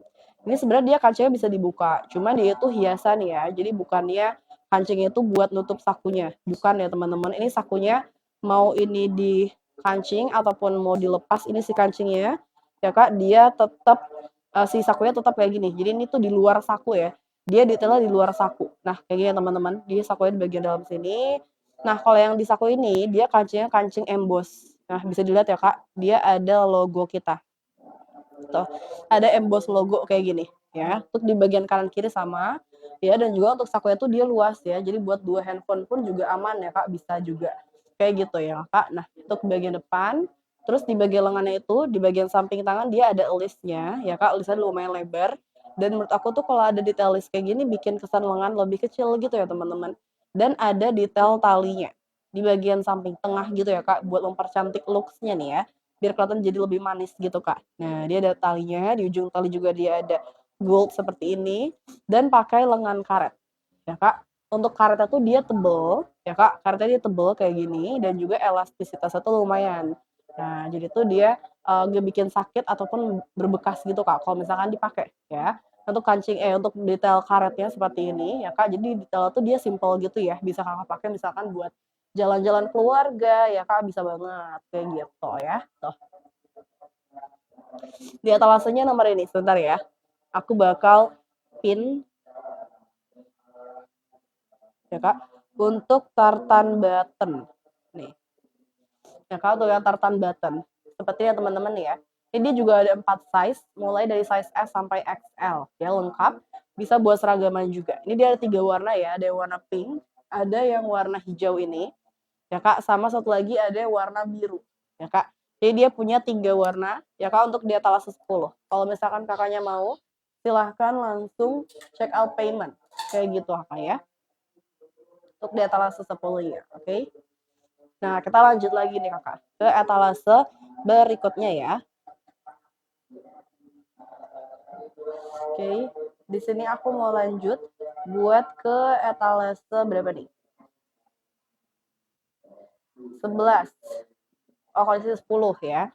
Ini sebenarnya dia kancingnya bisa dibuka. Cuman dia itu hiasan ya. Jadi bukannya kancingnya itu buat nutup sakunya. Bukan ya teman-teman. Ini sakunya mau ini di kancing ataupun mau dilepas ini si kancingnya ya Kak, dia tetap si sakunya tetap kayak gini. Jadi ini tuh di luar saku ya. Dia detailnya di luar saku. Nah, kayak gini teman-teman. Dia sakunya di bagian dalam sini. Nah, kalau yang di saku ini dia kancingnya kancing emboss. Nah, bisa dilihat ya Kak, dia ada logo kita. Tuh, ada emboss logo kayak gini ya. Untuk di bagian kanan kiri sama ya, dan juga untuk sakunya tuh dia luas ya. Jadi buat dua handphone pun juga aman ya Kak, bisa juga. Kayak gitu ya Kak. Nah, untuk bagian depan, terus di bagian lengannya itu, di bagian samping tangan dia ada listnya ya Kak, listnya lumayan lebar. Dan menurut aku tuh kalau ada detail list kayak gini bikin kesan lengan lebih kecil gitu ya teman-teman. Dan ada detail talinya di bagian samping tengah gitu ya Kak, buat mempercantik looks-nya nih ya biar kelihatan jadi lebih manis gitu Kak. Nah, dia ada talinya, di ujung tali juga dia ada gold seperti ini dan pakai lengan karet ya Kak. Untuk karetnya tuh dia tebel ya Kak, karetnya dia tebel kayak gini dan juga elastisitasnya tuh lumayan. Nah, jadi tuh dia gak bikin sakit ataupun berbekas gitu Kak kalau misalkan dipakai ya. Untuk untuk detail karetnya seperti ini ya Kak. Jadi detailnya tuh dia simple gitu ya. Bisa Kakak pakai misalkan buat jalan-jalan keluarga ya Kak, bisa banget kayak gitu ya. Tuh. Di etalasenya nomor ini, sebentar ya. Aku bakal pin ya Kak untuk tartan button. Nih. Ya Kak, untuk yang tartan button. Sepertinya teman-teman ya. Ini juga ada 4 size, mulai dari size S sampai XL. Ya, lengkap. Bisa buat seragaman juga. Ini dia ada 3 warna ya, ada yang warna pink, ada yang warna hijau ini, ya Kak, sama satu lagi ada warna biru, ya Kak. Jadi dia punya 3 warna, ya Kak, untuk di etalase 10. Kalau misalkan Kakaknya mau, silahkan langsung check out payment, kayak gitu Kakak ya. Untuk di etalase 10 ya, oke. Nah, kita lanjut lagi nih Kakak, ke etalase berikutnya ya. Oke, di sini aku mau lanjut buat ke etalase berapa nih? 11. Oh, kalau di sini 10 ya.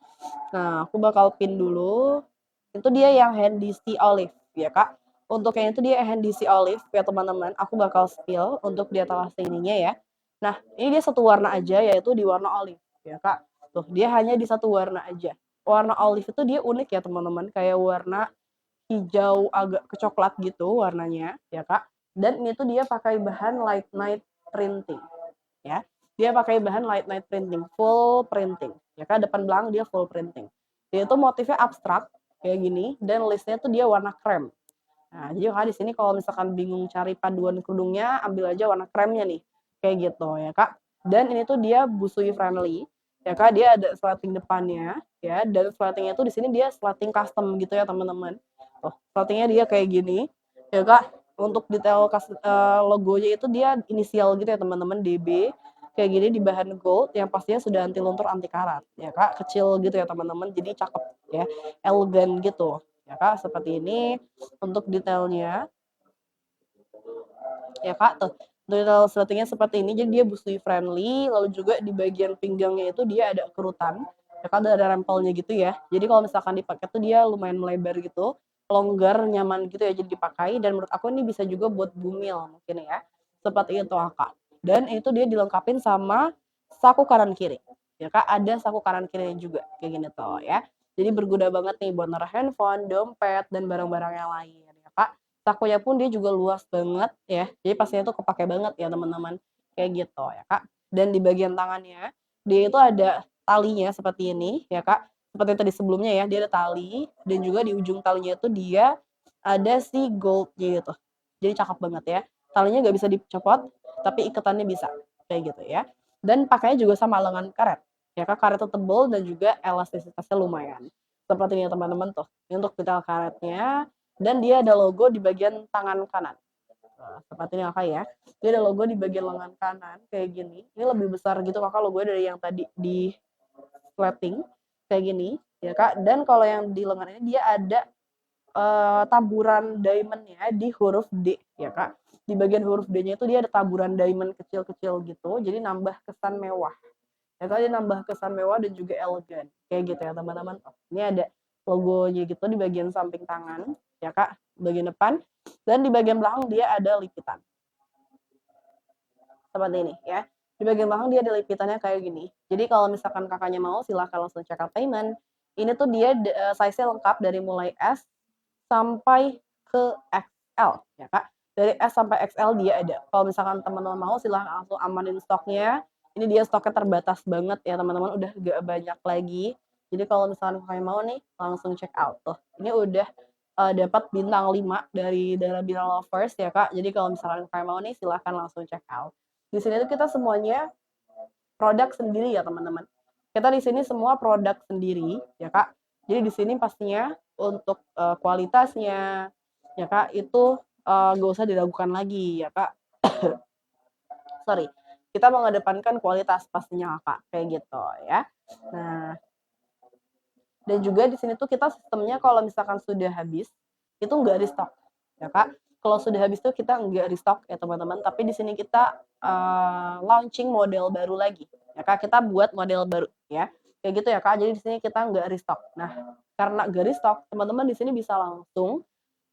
Nah, aku bakal pin dulu. Itu dia yang Handy Sea Olive ya Kak. Untuk yang itu dia Handy Sea Olive ya teman-teman. Aku bakal spill untuk di etalase ininya ya. Nah, ini dia satu warna aja yaitu di warna olive ya Kak. Tuh, dia hanya di satu warna aja. Warna olive itu dia unik ya teman-teman. Kayak warna hijau agak kecoklat gitu warnanya ya Kak. Dan ini tuh dia pakai bahan light night printing ya. Dia pakai bahan light night printing, full printing. Ya Kak, depan belakang dia full printing. Dia itu motifnya abstrak kayak gini dan listnya tuh dia warna krem. Nah, jadi Kak di sini kalau misalkan bingung cari paduan kerudungnya, ambil aja warna kremnya nih. Kayak gitu ya Kak. Dan ini tuh dia busui friendly. Ya Kak, dia ada slating depannya ya, dan slatingnya tuh di sini dia slating custom gitu ya teman-teman. Oh, slatingnya dia kayak gini. Ya Kak, untuk detail logonya itu dia inisial gitu ya teman-teman, DB kayak gini di bahan gold yang pastinya sudah anti luntur anti karat ya Kak, kecil gitu ya teman-teman, jadi cakep ya, elegan gitu ya Kak, seperti ini untuk detailnya ya Kak. Tuh detail slatingnya seperti ini, jadi dia busui friendly, lalu juga di bagian pinggangnya itu dia ada kerutan ya Kak, ada rempelnya gitu ya. Jadi kalau misalkan dipakai tuh dia lumayan melebar gitu, longgar, nyaman gitu ya, jadi dipakai. Dan menurut aku ini bisa juga buat bumil mungkin ya, seperti itu Kak. Dan itu dia dilengkapin sama saku kanan kiri ya Kak, ada saku kanan kirinya juga kayak gini tuh ya. Jadi berguna banget nih buat naruh handphone, dompet, dan barang-barang yang lain ya Kak. Sakunya pun dia juga luas banget ya. Jadi pastinya tuh kepake banget ya teman-teman. Kayak gitu ya Kak. Dan di bagian tangannya dia itu ada talinya seperti ini ya Kak. Seperti tadi sebelumnya ya, dia ada tali dan juga di ujung talinya itu dia ada si gold-nya gitu. Jadi cakep banget ya. Talinya nggak bisa dicopot, tapi ikatannya bisa kayak gitu ya. Dan pakainya juga sama lengan karet. Ya Kak, karetnya tebal dan juga elastisitasnya lumayan. Seperti ini ya teman-teman tuh. Ini untuk detail karetnya dan dia ada logo di bagian tangan kanan. Seperti ini Kakak ya. Dia ada logo di bagian lengan kanan kayak gini. Ini lebih besar gitu Kakak logonya dari yang tadi di plating kayak gini ya Kak. Dan kalau yang di lengan ini dia ada taburan diamond-nya di huruf D ya Kak. Di bagian huruf D-nya itu dia ada taburan diamond kecil-kecil gitu. Jadi nambah kesan mewah. Ya Kak, dia nambah kesan mewah dan juga elegan. Kayak gitu ya teman-teman. Ini ada logonya gitu di bagian samping tangan ya Kak, bagian depan. Dan di bagian belakang dia ada lipitan. Seperti ini ya. Di bagian belakang dia ada lipitannya kayak gini. Jadi kalau misalkan kakaknya mau silahkan langsung check out payment. Ini tuh dia size-nya lengkap dari mulai S sampai ke XL ya Kak. Dari S sampai XL dia ada. Kalau misalkan teman-teman mau silahkan langsung amanin stoknya. Ini dia stoknya terbatas banget ya teman-teman, udah gak banyak lagi. Jadi kalau misalkan kakaknya mau nih langsung check out tuh. Ini udah dapat bintang 5 dari Bintang Lovers ya Kak. Jadi kalau misalkan kakaknya mau nih silahkan langsung check out. Di sini tuh kita semuanya produk sendiri ya teman-teman. Kita di sini semua produk sendiri ya Kak. Jadi di sini pastinya untuk kualitasnya ya Kak itu gak usah diragukan lagi ya Kak. Sorry, kita mengedepankan kualitas pastinya Kak kayak gitu ya. Nah, dan juga di sini tuh kita sistemnya kalau misalkan sudah habis itu nggak restock ya Kak. Kalau sudah habis tuh kita nggak restock ya teman-teman, tapi di sini kita launching model baru lagi ya Kak. Kita buat model baru ya kayak gitu ya Kak. Jadi di sini kita nggak restock. Nah, karena nggak restock teman-teman di sini bisa langsung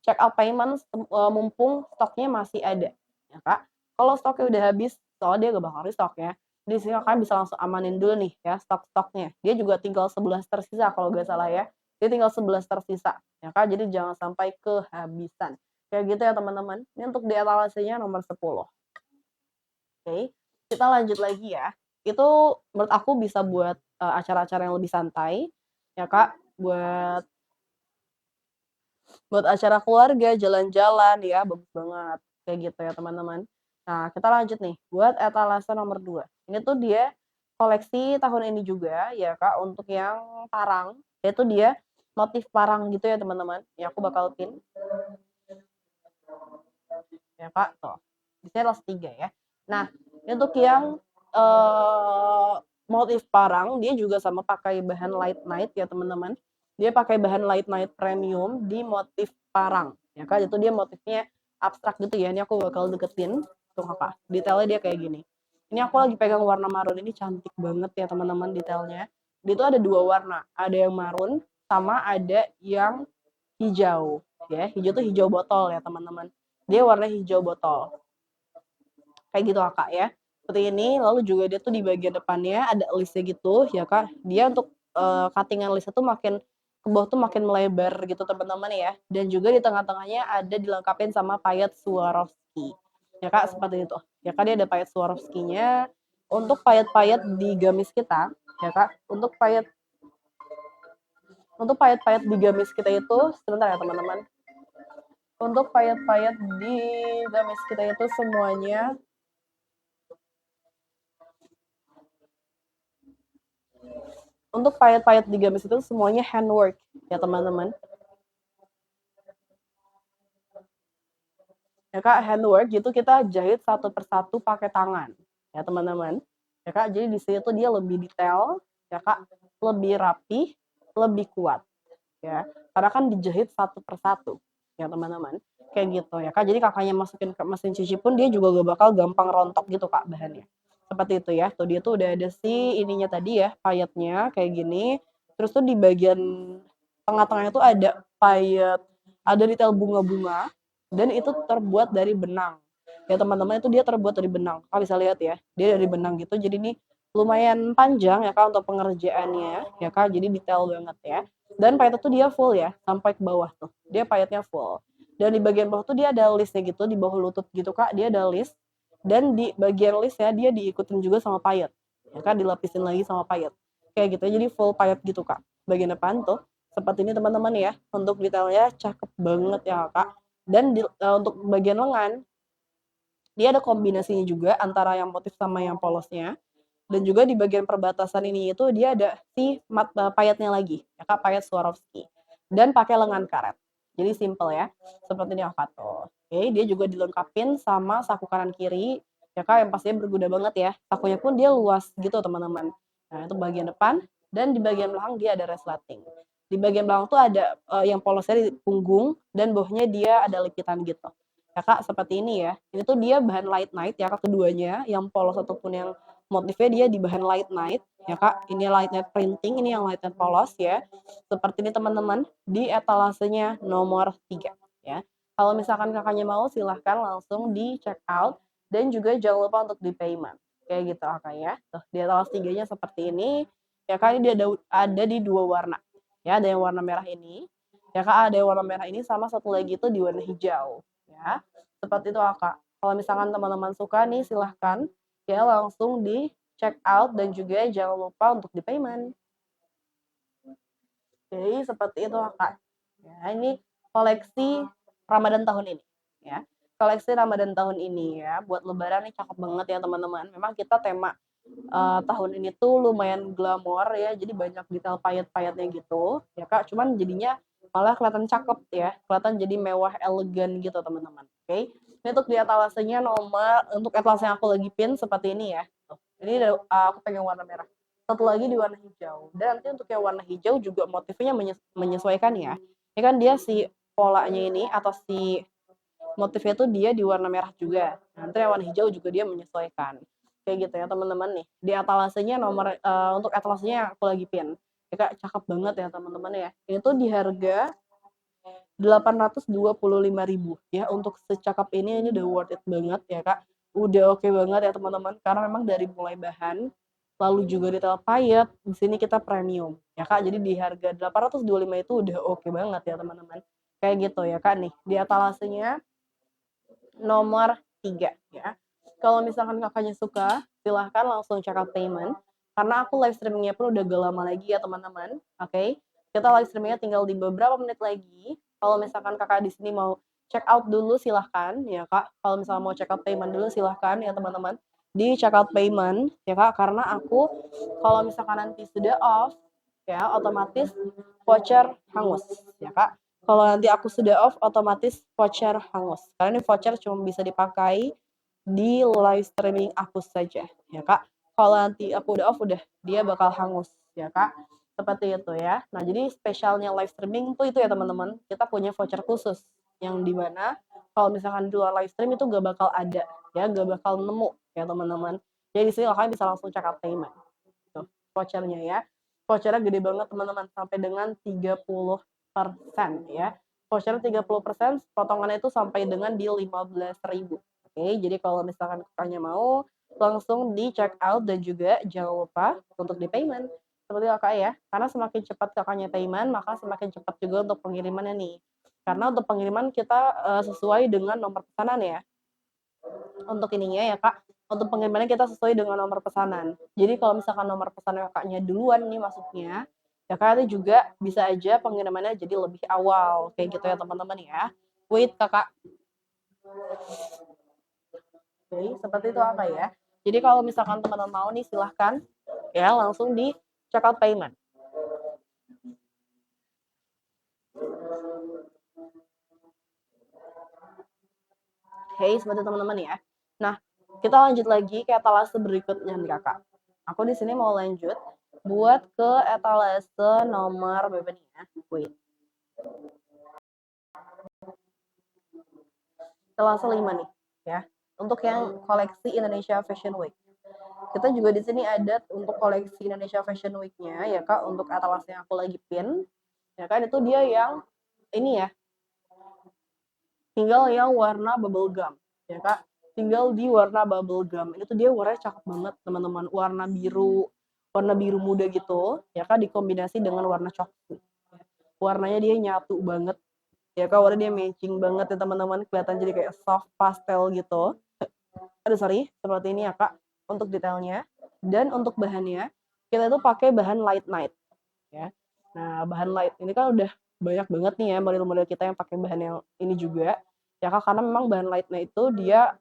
check out payment mumpung stoknya masih ada ya Kak. Kalau stoknya udah habis soalnya dia gak bakal restock ya, di sini kalian bisa langsung amanin dulu nih ya stok-stoknya. Dia juga tinggal 11 tersisa kalau nggak salah ya. Dia tinggal 11 tersisa ya Kak. Jadi jangan sampai kehabisan. Kayak gitu ya teman-teman. Ini untuk di etalasenya nomor 10. Oke, kita lanjut lagi ya. Itu menurut aku bisa buat acara-acara yang lebih santai ya Kak, buat acara keluarga, jalan-jalan ya, bagus banget. Kayak gitu ya teman-teman. Nah, kita lanjut nih buat etalase nomor 2. Ini tuh dia koleksi tahun ini juga ya Kak, untuk yang parang, yaitu dia motif parang gitu ya teman-teman. Ya aku bakal pin ya Kak, tuh. Di sini kelas 3 ya. Nah, ini untuk yang motif parang dia juga sama pakai bahan light night ya teman-teman. Dia pakai bahan light night premium di motif parang ya Kak. Itu dia motifnya abstrak gitu ya. Ini aku bakal deketin tuh Kakak. Detailnya dia kayak gini. Ini aku lagi pegang warna marun, ini cantik banget ya teman-teman detailnya. Dia tuh ada 2 warna, ada yang marun sama ada yang hijau ya. Hijau tuh hijau botol ya teman-teman. Dia warna hijau botol. Kayak gitu Kak ya. Seperti ini, lalu juga dia tuh di bagian depannya ada listnya gitu ya Kak. Dia untuk cutting-an listnya tuh makin ke bawah tuh makin melebar gitu teman-teman ya. Dan juga di tengah-tengahnya ada dilengkapin sama payet Swarovski. Ya Kak, seperti itu. Ya Kak, dia ada payet Swarovski-nya. Untuk payet-payet di gamis kita, ya Kak, untuk payet-payet di gamis kita itu sebentar ya teman-teman. Untuk payet-payet di gamis kita itu semuanya untuk payet-payet di gamis itu semuanya handwork ya teman-teman. Ya Kak, handwork gitu kita jahit satu persatu pakai tangan ya teman-teman. Ya Kak, jadi di sini tuh dia lebih detail ya Kak, lebih rapi, lebih kuat ya. Karena kan dijahit satu persatu ya teman-teman. Kayak gitu ya Kak. Jadi kakaknya masukin ke mesin cuci pun dia juga gak bakal gampang rontok gitu Kak bahannya. Seperti itu ya. Tuh dia tuh udah ada si ininya tadi ya, payetnya kayak gini. Terus tuh di bagian tengah-tengahnya tuh ada payet, ada detail bunga-bunga dan itu terbuat dari benang. Ya teman-teman itu dia terbuat dari benang. Kalian bisa lihat ya. Dia dari benang gitu. Jadi ini lumayan panjang ya Kak untuk pengerjaannya ya Kak, jadi detail banget ya. Dan payetnya tuh dia full ya, sampai ke bawah tuh, dia payetnya full. Dan di bagian bawah tuh dia ada listnya gitu, di bawah lutut gitu Kak, dia ada list. Dan di bagian listnya dia diikutin juga sama payet, ya Kak, dilapisin lagi sama payet. Kayak gitu, jadi full payet gitu Kak. Bagian depan tuh, seperti ini teman-teman ya, untuk detailnya cakep banget ya Kak. Dan untuk bagian lengan, dia ada kombinasinya juga antara yang motif sama yang polosnya. Dan juga di bagian perbatasan ini itu dia ada si payetnya lagi, ya Kak, payet Swarovski. Dan pakai lengan karet. Jadi simple ya, seperti ini Avato. Oke, dia juga dilengkapin sama saku kanan kiri, ya Kak, yang pastinya berguna banget ya. Sakunya pun dia luas gitu teman-teman. Nah itu bagian depan, dan di bagian belakang dia ada resleting. Di bagian belakang tuh ada yang polosnya di punggung, dan bawahnya dia ada lipitan gitu. Ya Kak, seperti ini ya. Ini tuh dia bahan light night ya Kak, keduanya, yang polos ataupun yang motifnya dia di bahan light night ya Kak. Ini light night printing, ini yang light night polos ya. Seperti ini teman-teman, di etalasenya nomor 3 ya. Kalau misalkan kakaknya mau silahkan langsung di check out, dan juga jangan lupa untuk di payment. Kayak gitu Kak ya. Tuh, di etalas 3-nya seperti ini. Ya Kak, ini dia ada di 2 warna. Ya, ada yang warna merah ini. Ya Kak, ada yang warna merah ini sama satu lagi itu di warna hijau ya. Seperti itu Kak. Kalau misalkan teman-teman suka nih silahkan ya langsung di check out, dan juga jangan lupa untuk di payment. Jadi seperti itu Kak. Ya, ini koleksi Ramadan tahun ini ya. Koleksi Ramadan tahun ini ya, buat lebaran nih cakep banget ya teman-teman. Memang kita tema tahun ini tuh lumayan glamor ya, jadi banyak detail payet-payetnya gitu ya Kak. Cuman jadinya malah kelihatan cakep ya, kelihatan jadi mewah elegan gitu teman-teman. Oke. Ini untuk di etalasenya nomor, untuk etalase yang aku lagi pin seperti ini ya. Tuh. Ini aku pengen warna merah. Satu lagi di warna hijau. Dan nanti untuk yang warna hijau juga motifnya menyesuaikan ya. Ini kan dia si polanya ini atau si motifnya tuh dia di warna merah juga. Nanti yang warna hijau juga dia menyesuaikan. Kayak gitu ya teman-teman nih. Di etalasenya nomor untuk etalasenya yang aku lagi pin. Ya Kak, cakep banget ya teman-teman ya. Ini tuh di harga 825.000 ya. Untuk secakep ini udah worth it banget ya Kak. Udah oke banget ya teman-teman, karena memang dari mulai bahan, lalu juga detail payet, di sini kita premium ya Kak. Jadi di harga 825 itu udah oke banget ya teman-teman. Kayak gitu ya Kak nih. Di etalasenya nomor 3 ya. Kalau misalkan kakaknya suka, silahkan langsung check out payment. Karena aku live streamingnya pun udah gak lama lagi ya teman-teman. Oke, kita live streamingnya tinggal di beberapa menit lagi. Kalau misalkan kakak di sini mau check out dulu silahkan ya Kak. Kalau misalkan mau check out payment dulu silahkan ya teman-teman. Di check out payment ya Kak, karena aku kalau misalkan nanti sudah off ya otomatis voucher hangus ya Kak. Kalau nanti aku sudah off, otomatis voucher hangus. Karena ini voucher cuma bisa dipakai di live streaming aku saja, ya Kak. Kalau nanti aku udah off, udah dia bakal hangus, ya Kak. Seperti itu ya. Nah, jadi spesialnya live streaming tuh itu ya teman-teman. Kita punya voucher khusus yang dimana kalau misalkan di luar live stream itu gak bakal ada, ya, gak bakal nemu ya teman-teman. Jadi di sini kalian bisa langsung check out payment. Tuh, vouchernya ya. Vouchernya gede banget teman-teman, sampai dengan 30% ya. Voucher 30%, potongannya itu sampai dengan di 15.000. Oke, jadi kalau misalkan kakaknya mau, langsung di check out, dan juga jangan lupa untuk di payment. Seperti kakak ya, karena semakin cepat kakaknya payment, maka semakin cepat juga untuk pengirimannya nih. Karena untuk pengiriman kita sesuai dengan nomor pesanan ya. Untuk ininya ya Kak, untuk pengirimannya kita sesuai dengan nomor pesanan. Jadi kalau misalkan nomor pesanan kakaknya duluan nih masuknya, ya Kak, itu juga bisa aja pengirimannya jadi lebih awal, kayak gitu ya teman-teman ya. Wait Kakak. Oke, seperti itu Kakak ya. Jadi kalau misalkan teman-teman mau nih silahkan ya langsung di check out payment. Oke, seperti teman-teman ya. Nah, kita lanjut lagi ke etalase berikutnya nih Kakak. Aku di sini mau lanjut buat ke etalase nomor berapa nih ya? Wait. Etalase 5 nih ya. Untuk yang koleksi Indonesia Fashion Week. Kita juga di sini ada untuk koleksi Indonesia Fashion Week-nya ya Kak, untuk etalase yang aku lagi pin. Ya kan itu dia yang ini ya, tinggal yang warna bubble gum ya Kak. tinggal di warna bubble gum. Ini tuh dia warnanya cakep banget teman-teman, warna biru muda gitu, ya Kak, dikombinasi dengan warna coklat. Warnanya dia nyatu banget, ya Kak, warna dia matching banget ya teman-teman, kelihatan jadi kayak soft pastel gitu. Aduh sorry, seperti ini ya Kak, untuk detailnya. Dan untuk bahannya, kita itu pakai bahan light night, ya. Nah, bahan light ini kan udah banyak banget nih ya model-model kita yang pakai bahan yang ini juga, ya Kak, karena memang bahan light night itu dia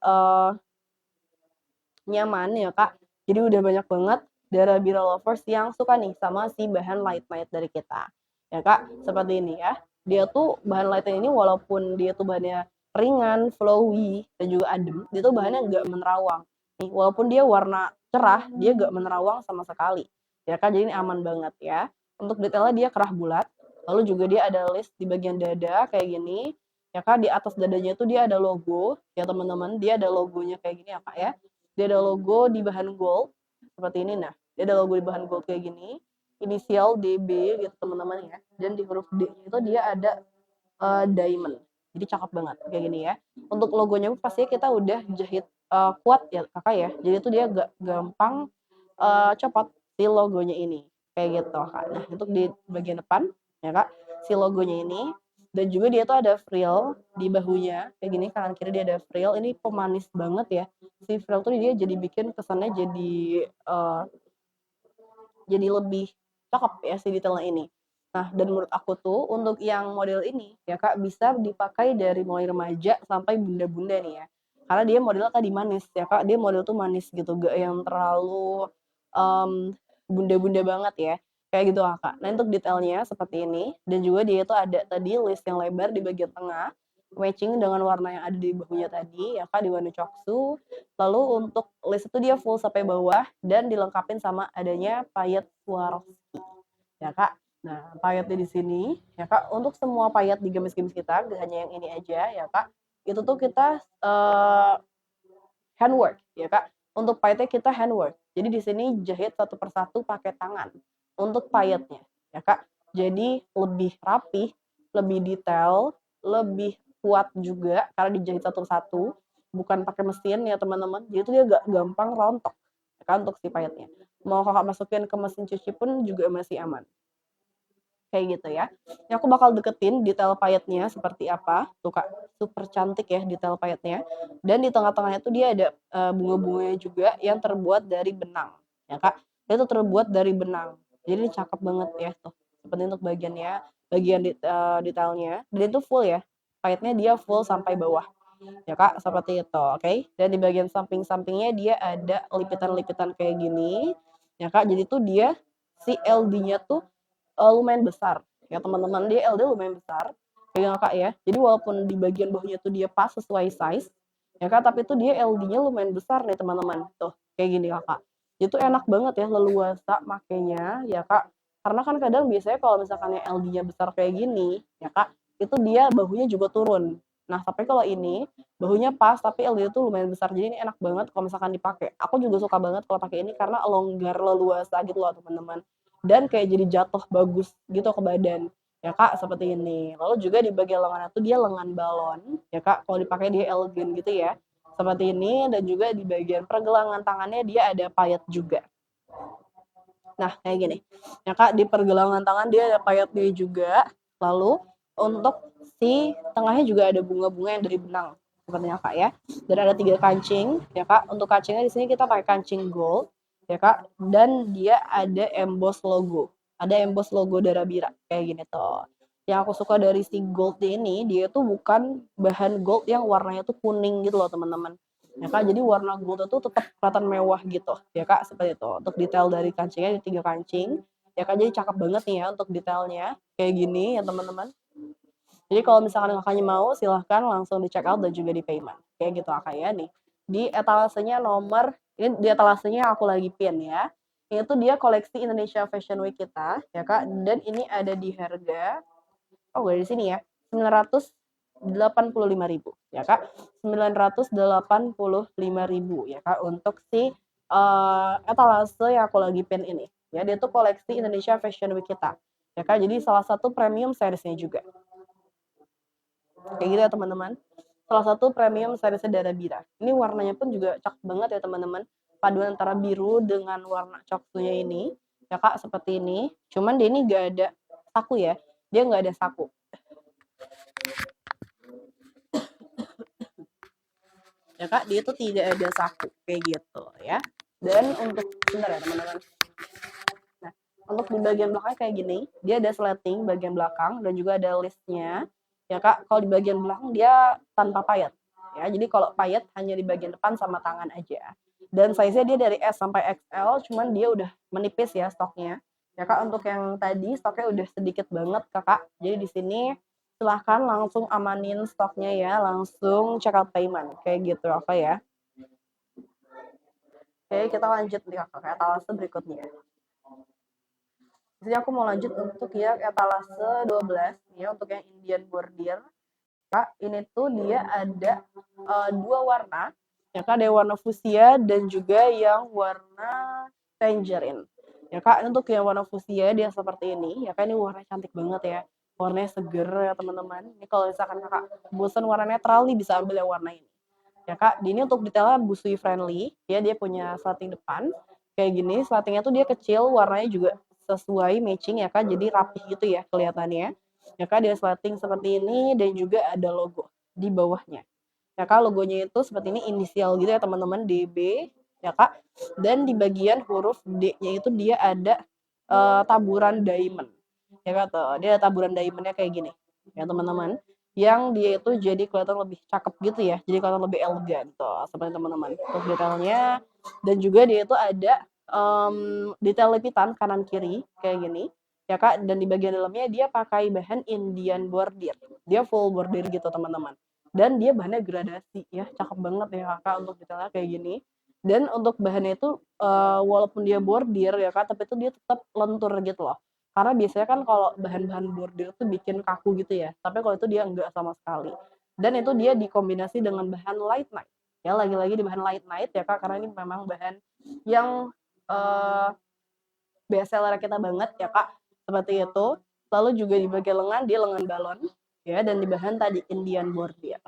nyaman ya Kak. Jadi udah banyak banget Darabira lovers yang suka nih sama si bahan light night dari kita. Ya Kak, seperti ini ya. Dia tuh bahan light night ini walaupun dia tuh bahannya ringan, flowy, dan juga adem, dia tuh bahannya nggak menerawang. Nih, walaupun dia warna cerah, dia nggak menerawang sama sekali. Ya Kak, jadi ini aman banget ya. Untuk detailnya dia kerah bulat, lalu juga dia ada list di bagian dada kayak gini. Ya Kak, di atas dadanya itu dia ada logo, ya teman-teman, dia ada logonya kayak gini ya Kak ya. Dia ada logo di bahan gold seperti ini. Nah, dia ada logo di bahan gold kayak gini, inisial DB gitu teman-teman ya. Dan di huruf D itu dia ada diamond. Jadi cakep banget kayak gini ya. Untuk logonya pastinya kita udah jahit kuat ya Kakak ya. Jadi itu dia gak gampang copot si logonya ini. Kayak gitu Kak. Nah, untuk di bagian depan ya Kak, si logonya ini dan juga dia tuh ada frill di bahunya kayak gini, kanan kiri dia ada frill. Ini pemanis banget ya. Si frill tuh dia jadi bikin kesannya jadi lebih cakep ya si detailnya ini. Nah, dan menurut aku tuh untuk yang model ini ya Kak bisa dipakai dari mulai remaja sampai bunda-bunda nih ya. Karena dia modelnya tadi manis ya Kak, dia model tuh manis gitu, gak yang terlalu bunda-bunda banget ya. Kayak gitu Kak. Nah, untuk detailnya seperti ini dan juga dia itu ada tadi list yang lebar di bagian tengah matching dengan warna yang ada di bahunya tadi ya Kak, di warna coksu. Lalu untuk list itu dia full sampai bawah dan dilengkapin sama adanya payet Swarovski, ya Kak. Nah, payetnya di sini, ya Kak, untuk semua payet di gamis-gamis kita, gak hanya yang ini aja, ya Kak. Itu tuh kita handwork, ya Kak. Untuk payetnya kita handwork. Jadi di sini jahit satu persatu pakai tangan untuk payetnya, ya Kak. Jadi lebih rapih, lebih detail, lebih kuat juga karena dijahit satu-satu, bukan pakai mesin ya teman-teman. Jadi itu dia gak gampang rontok, ya kan, untuk si payetnya. Mau Kakak masukin ke mesin cuci pun juga masih aman. Kayak gitu ya. Ini aku bakal deketin detail payetnya seperti apa. Tuh Kak, super cantik ya detail payetnya. Dan di tengah-tengahnya tuh dia ada bunga-bunganya juga yang terbuat dari benang. Ya Kak, dia tuh terbuat dari benang. Jadi ini cakep banget ya tuh. Seperti untuk bagiannya, bagian detailnya. Dan itu full ya. Payetnya dia full sampai bawah. Ya Kak, seperti itu, oke. Dan di bagian samping-sampingnya dia ada lipitan-lipitan kayak gini. Ya Kak, jadi tuh dia si LD-nya tuh lumayan besar ya teman-teman, dia LD lumayan besar kayak Kak ya. Jadi walaupun di bagian bawahnya tuh dia pas sesuai size ya Kak, tapi itu dia LD-nya lumayan besar nih teman-teman. Tuh, kayak gini Kakak. Itu enak banget ya leluasa makainya ya Kak. Karena kan kadang biasanya kalau misalkan yang LD-nya besar kayak gini ya Kak, itu dia bahunya juga turun. Nah, tapi kalau ini bahunya pas tapi LD itu lumayan besar. Jadi ini enak banget kalau misalkan dipakai. Aku juga suka banget kalau pakai ini karena longgar leluasa gitu loh teman-teman. Dan kayak jadi jatuh bagus gitu ke badan. Ya Kak, seperti ini. Lalu juga di bagian lengannya tuh dia lengan balon. Ya Kak, kalau dipakai dia elegan gitu ya. Seperti ini dan juga di bagian pergelangan tangannya dia ada payet juga. Nah, kayak gini. Ya Kak, di pergelangan tangan dia ada payetnya juga. Lalu untuk si tengahnya juga ada bunga-bunga yang dari benang sepertinya Kak ya. Dan ada 3 kancing ya Kak. Untuk kancingnya di sini kita pakai kancing gold ya Kak. Dan dia ada emboss logo. Ada emboss logo Darabira kayak gini tuh. Yang aku suka dari si gold ini, dia tuh bukan bahan gold yang warnanya tuh kuning gitu loh teman-teman. Ya Kak, jadi warna gold itu tetap kelihatan mewah gitu ya Kak, seperti itu. Untuk detail dari kancingnya ada 3 kancing. Ya Kak, jadi cakep banget nih ya untuk detailnya kayak gini ya teman-teman. Jadi kalau misalkan Kakaknya mau silahkan langsung di check out dan juga di payment. Kayak gitu Kak ya nih. Di etalasenya nomor ini di etalasenya aku lagi pin ya. Ini tuh dia koleksi Indonesia Fashion Week kita ya Kak, dan ini ada di harga di sini ya, 985.000 ya Kak. 985.000 ya Kak untuk si etalase yang aku lagi pin ini. Ya, dia tuh koleksi Indonesia Fashion Week kita. Ya Kak, jadi salah satu premium seriesnya juga. Kayak gitu ya teman-teman. salah satu premium series Dara Bira. Ini warnanya pun juga cakep banget ya teman-teman. Paduan antara biru dengan warna coklatnya ini. Ya Kak, seperti ini. Cuman dia ini gak ada saku ya. Dia nggak ada saku. Ya Kak, dia itu tidak ada saku kayak gitu ya. Dan untuk sebentar ya teman-teman. Nah, untuk di bagian belakang kayak gini, dia ada slating bagian belakang dan juga ada listnya. Ya Kak, kalau di bagian belakang dia tanpa payet. Ya, jadi kalau payet hanya di bagian depan sama tangan aja. Dan size-nya dia dari S sampai XL, cuman dia udah menipis ya stoknya. Ya Kak, untuk yang tadi stoknya udah sedikit banget Kakak. Jadi di sini silahkan langsung amanin stoknya ya, langsung check out payment kayak gitu oke ya. Oke, kita lanjut nih Kakak ke etalase berikutnya. Jadi aku mau lanjut untuk yang etalase 12 ya, untuk yang Indian bordir. Kak, ini tuh dia ada dua warna. Ya Kak, ada warna fuchsia dan juga yang warna tangerine. Ya Kak, ini untuk yang warna fuchsia dia seperti ini. Ya Kak, ini warna cantik banget ya. Warnanya seger ya teman-teman. Ini kalau misalkan Kakak bosan warna netral nih bisa ambil yang warna ini. Ya Kak, ini untuk detailnya busui friendly. Ya, dia punya slating depan kayak gini. Slatingnya tuh dia kecil, warnanya juga sesuai matching ya Kak. Jadi rapih gitu ya kelihatannya. Ya Kak, dia slating seperti ini dan juga ada logo di bawahnya. Ya Kak, logonya itu seperti ini inisial gitu ya teman-teman, DB ya Kak. Dan di bagian huruf D-nya itu dia ada taburan diamond. Ya Kak, tuh, dia ada taburan diamondnya kayak gini. Ya teman-teman, yang dia itu jadi kelihatan lebih cakep gitu ya, jadi kelihatan lebih elegan tuh seperti teman-teman untuk detailnya. Dan juga dia itu ada detail lipitan kanan kiri kayak gini ya Kak, dan di bagian dalamnya dia pakai bahan Indian bordir, dia full bordir gitu teman-teman, dan dia bahannya gradasi ya, cakep banget ya Kak untuk detailnya kayak gini. Dan untuk bahannya itu walaupun dia bordir ya Kak, tapi itu dia tetap lentur gitu loh, karena biasanya kan kalau bahan-bahan bordir tuh bikin kaku gitu ya, tapi kalau itu dia enggak sama sekali. Dan itu dia dikombinasi dengan bahan light night ya, lagi-lagi di bahan light night ya Kak, karena ini memang bahan yang best seller kita banget ya Kak, seperti itu. Lalu juga di bagian lengan dia lengan balon ya, dan di bahan tadi Indian bordir.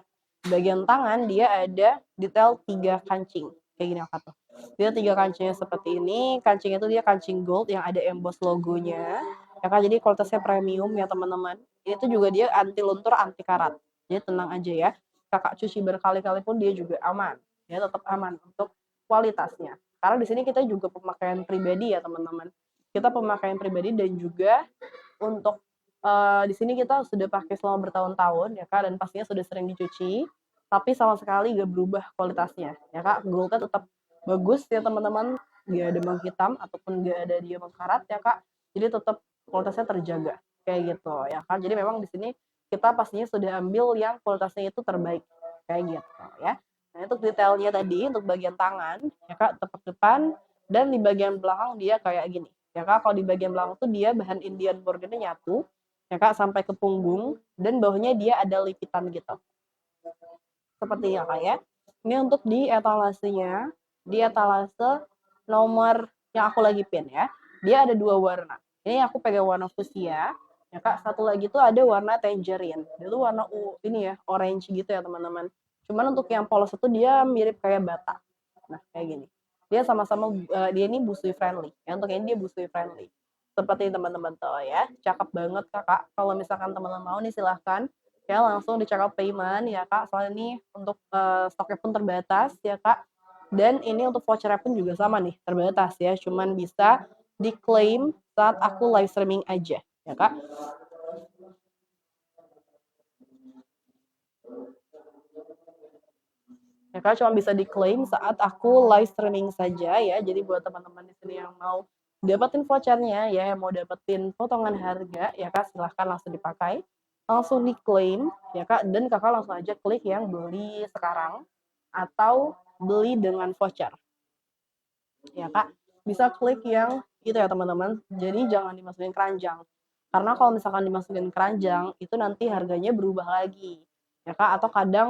Di bagian tangan dia ada detail 3 kancing kayak gini Kak tuh. Dia 3 kancingnya seperti ini, kancing itu dia kancing gold yang ada emboss logonya ya Kak, jadi kualitasnya premium ya teman-teman. Ini tuh juga dia anti luntur, anti karat. Jadi tenang aja ya. Kakak cuci berkali-kali pun dia juga aman. Ya tetap aman untuk kualitasnya. Karena di sini kita juga pemakaian pribadi ya teman-teman, kita pemakaian pribadi dan juga untuk di sini kita sudah pakai selama bertahun-tahun ya Kak, dan pastinya sudah sering dicuci, tapi sama sekali gak berubah kualitasnya ya Kak. Goldnya tetap bagus ya teman-teman, gak ada menghitam ataupun gak ada dia mengkarat ya Kak, jadi tetap kualitasnya terjaga kayak gitu ya Kak. Jadi memang di sini kita pastinya sudah ambil yang kualitasnya itu terbaik kayak gitu ya. Nah, untuk detailnya tadi untuk bagian tangan ya Kak, tepak depan dan di bagian belakang dia kayak gini ya Kak. Kalau di bagian belakang tuh dia bahan Indian bordernya nyatu ya Kak sampai ke punggung, dan bawahnya dia ada lipitan gitu seperti ya Kak ya. Ini untuk di etalasenya, di etalase nomor yang aku lagi pin ya, dia ada dua warna. Ini aku pegang warna fuchsia ya Kak, satu lagi tuh ada warna tangerine, dia tuh warna ini ya orange gitu ya teman-teman. Cuman untuk yang polos itu dia mirip kayak bata. Nah kayak gini, dia sama-sama dia ini busui friendly ya, untuk ini dia busui friendly seperti teman-teman tahu ya, cakep banget Kakak. Kalau misalkan teman-teman mau nih silahkan ya langsung di check out payment ya Kak, soalnya ini untuk stoknya pun terbatas ya Kak, dan ini untuk vouchernya pun juga sama nih terbatas ya, cuman bisa diklaim saat aku live streaming aja ya Kak. Ya Kak, cuma bisa diklaim saat aku live streaming saja ya. Jadi buat teman-teman di sini yang mau dapetin vouchernya ya, yang mau dapetin potongan harga ya Kak, silahkan langsung dipakai, langsung diklaim ya Kak, dan Kakak langsung aja klik yang beli sekarang atau beli dengan voucher ya Kak. Bisa klik yang itu ya teman-teman, jadi jangan dimasukin keranjang. Karena kalau misalkan dimasukin keranjang, itu nanti harganya berubah lagi ya Kak, atau kadang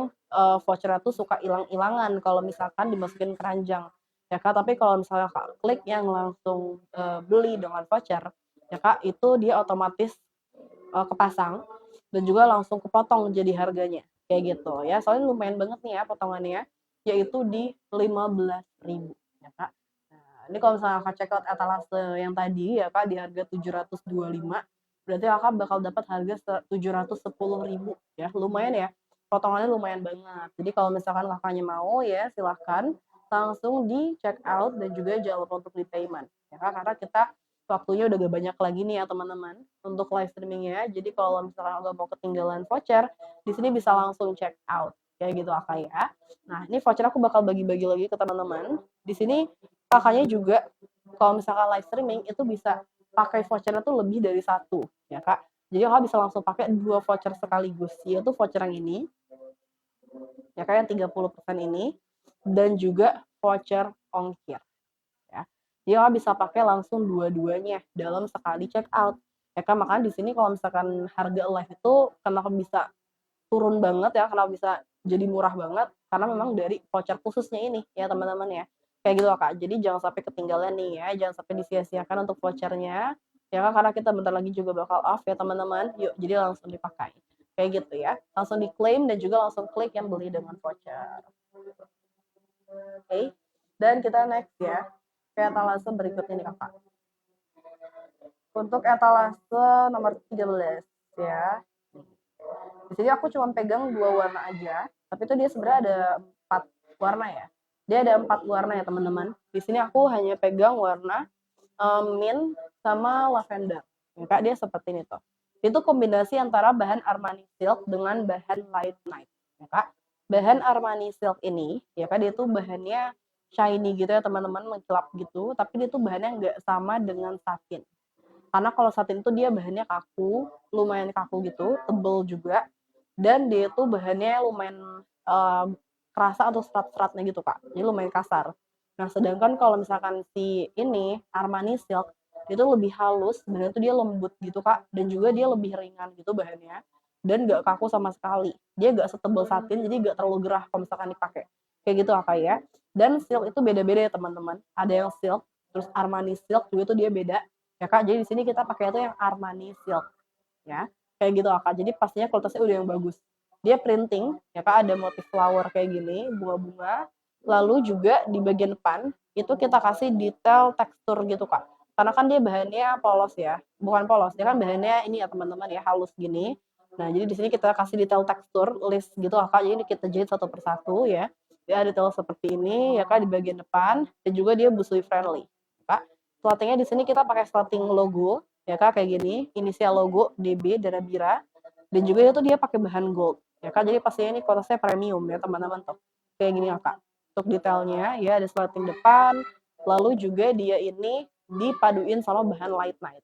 voucher tuh suka hilang-hilangan kalau misalkan dimasukin keranjang ya Kak. Tapi kalau misalnya Kak klik yang langsung beli dengan voucher ya Kak, itu dia otomatis kepasang dan juga langsung kepotong jadi harganya kayak gitu ya. Soalnya lumayan banget nih ya potongannya, yaitu di 15.000 ya Kak. Nah, ini kalau misalnya Kakak check out etalase yang tadi ya Kak di harga 725, berarti Kakak bakal dapat harga 710.000 ya. Lumayan ya, potongannya lumayan banget. Jadi kalau misalkan Kakaknya mau ya silahkan langsung di check out dan juga jangan lupa untuk di payment ya Kak, karena kita waktunya udah gak banyak lagi nih ya teman-teman untuk live streamingnya. Jadi kalau misalkan nggak mau ketinggalan voucher, di sini bisa langsung check out kayak gitu Kak ya. Nah ini voucher aku bakal bagi-bagi lagi ke teman-teman. Di sini kakaknya juga kalau misalkan live streaming itu bisa pakai vouchernya tuh lebih dari satu ya Kak. Jadi kakak bisa langsung pakai 2 voucher sekaligus, yaitu voucher yang ini ya Kak yang 30% ini dan juga voucher ongkir ya. Jadi kakak bisa pakai langsung dua-duanya dalam sekali check out. Ya kan makanya di sini kalau misalkan harga live itu kenapa bisa turun banget ya, kenapa bisa jadi murah banget karena memang dari voucher khususnya ini ya teman-teman ya. Kayak gitu Kak. Jadi jangan sampai ketinggalan nih ya, jangan sampai disia-siakan untuk vouchernya. Ya kan karena kita bentar lagi juga bakal off ya teman-teman. Yuk, jadi langsung dipakai. Kayak gitu ya. Langsung diklaim dan juga langsung klik yang beli dengan voucher. Oke. Dan kita next ya ke etalase berikutnya nih Kakak. Untuk etalase nomor 13 ya. Di sini aku cuma pegang 2 warna aja, tapi itu dia sebenarnya ada 4 warna ya. Dia ada 4 warna ya teman-teman. Di sini aku hanya pegang warna mint sama lavender. Ya, Kak, dia seperti ini tuh. Itu kombinasi antara bahan Armani Silk dengan bahan Light Night. Ya, Kak. Bahan Armani Silk ini, ya Kak, dia tuh bahannya shiny gitu ya teman-teman, mengkilap gitu, tapi dia tuh bahannya nggak sama dengan satin. Karena kalau satin itu dia bahannya kaku, lumayan kaku gitu, tebel juga, dan dia itu bahannya lumayan kerasa atau serat-seratnya gitu Kak, jadi lumayan kasar. Nah sedangkan kalau misalkan si ini Armani Silk itu lebih halus, dan itu dia lembut gitu Kak, dan juga dia lebih ringan gitu bahannya, dan gak kaku sama sekali. Dia gak setebel satin, jadi gak terlalu gerah kalau misalkan dipakai. Kayak gitu Kak ya. Dan silk itu beda-beda ya teman-teman. Ada yang silk, terus Armani Silk juga itu dia beda ya Kak. Jadi di sini kita pakai itu yang Armani Silk ya, kayak gitu Kak. Jadi pastinya kualitasnya udah yang bagus. Dia printing ya Kak, ada motif flower kayak gini, bunga-bunga. Lalu juga di bagian depan itu kita kasih detail tekstur gitu Kak. Karena kan dia bahannya polos ya, bukan polos, dia kan bahannya ini ya teman-teman ya, halus gini. Nah, jadi di sini kita kasih detail tekstur list gitu Kak. Jadi ini kita jahit satu persatu ya. Dia ada detail seperti ini ya Kak di bagian depan, dan juga dia busui friendly. Kak, slottingnya di sini kita pakai slotting logo ya Kak, kayak gini, inisial logo DB Dara Bira, dan juga itu dia pakai bahan gold ya Kak. Jadi pastinya ini kualitasnya premium ya teman-teman tuh. Kayak gini ya Kak. Untuk detailnya ya ada slotting depan, lalu juga dia ini dipaduin sama bahan light night.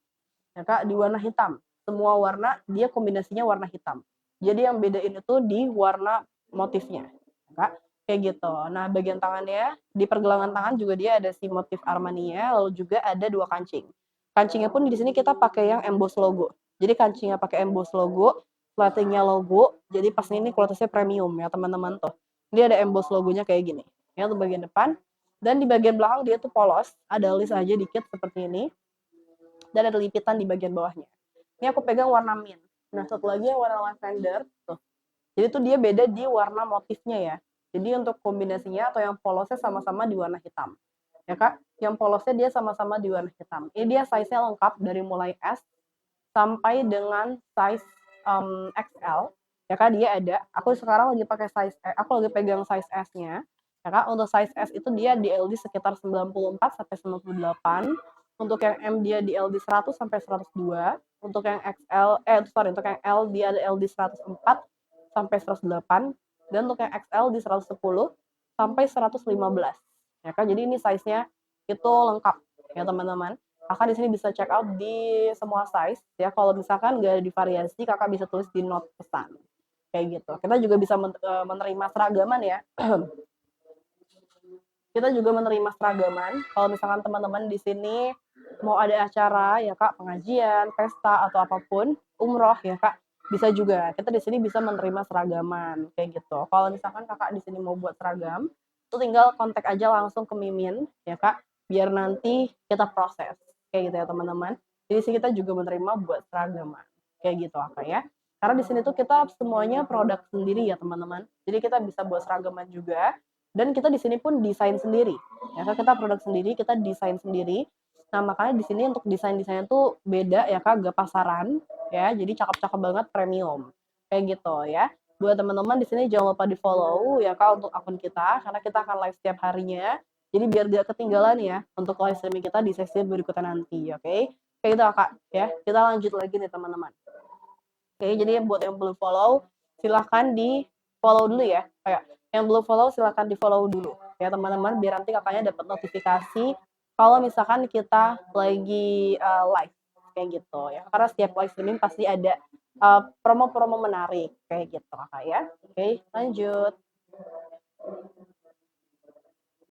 Ya Kak, di warna hitam. Semua warna dia kombinasinya warna hitam. Jadi yang bedain itu di warna motifnya. Ya Kak, kayak gitu. Nah, bagian tangannya di pergelangan tangan juga dia ada si motif Armani-nya, lalu juga ada 2 kancing. Kancingnya pun di sini kita pakai yang emboss logo. Jadi kancingnya pakai emboss logo, platingnya logo. Jadi pas ini kualitasnya premium ya teman-teman tuh. Dia ada emboss logonya kayak gini. Ya untuk bagian depan, dan di bagian belakang dia tuh polos, ada list aja dikit seperti ini, dan ada lipitan di bagian bawahnya. Ini aku pegang warna mint. Nah, satu lagi yang warna lavender tuh. Jadi tuh dia beda di warna motifnya ya. Jadi untuk kombinasinya atau yang polosnya sama-sama di warna hitam. Ya Kak, yang polosnya dia sama-sama di warna hitam. Ini dia size-nya lengkap dari mulai S sampai dengan size XL. Ya Kak, dia ada. Aku sekarang lagi pakai size aku lagi pegang size S-nya. Ya Kak, untuk size S itu dia di LD sekitar 94 sampai 98. Untuk yang M dia di LD 100 sampai 102. Untuk yang untuk yang L dia ada LD 104 sampai 108, dan untuk yang XL di 110 sampai 115. Ya kan, jadi ini size-nya itu lengkap ya teman-teman. Kakak di sini bisa check out di semua size ya. Kalau misalkan nggak ada di variasi, kakak bisa tulis di note pesan kayak gitu. Kita juga bisa menerima seragaman ya. Kita juga menerima seragaman. Kalau misalkan teman-teman di sini mau ada acara ya Kak, pengajian, pesta atau apapun, umroh ya Kak, bisa juga. Kita di sini bisa menerima seragaman kayak gitu. Kalau misalkan Kakak di sini mau buat seragam, itu tinggal kontak aja langsung ke Mimin ya Kak, biar nanti kita proses. Kayak gitu ya teman-teman. Jadi sini kita juga menerima buat seragaman. Kayak gitu Kak ya. Karena di sini tuh kita semuanya produk sendiri ya teman-teman. Jadi kita bisa buat seragaman juga. Dan kita di sini pun desain sendiri. Ya kan kita produk sendiri, kita desain sendiri. Nah makanya di sini untuk desain-desainnya tuh beda ya kak, gak pasaran ya. Jadi cakep-cakep banget, premium kayak gitu ya. Buat teman-teman di sini jangan lupa di follow ya kak untuk akun kita karena kita akan live setiap harinya. Jadi biar gak ketinggalan ya untuk live streaming kita di sesi berikutnya nanti, oke? Kayak gitu kak ya. Kita lanjut lagi nih teman-teman. Oke, jadi buat yang belum follow, silahkan di follow dulu ya. Kayak yang belum follow silahkan di follow dulu ya teman-teman, biar nanti kakaknya dapat notifikasi kalau misalkan kita lagi live kayak gitu ya. Karena setiap live streaming pasti ada promo-promo menarik kayak gitu kakak ya. Oke, lanjut.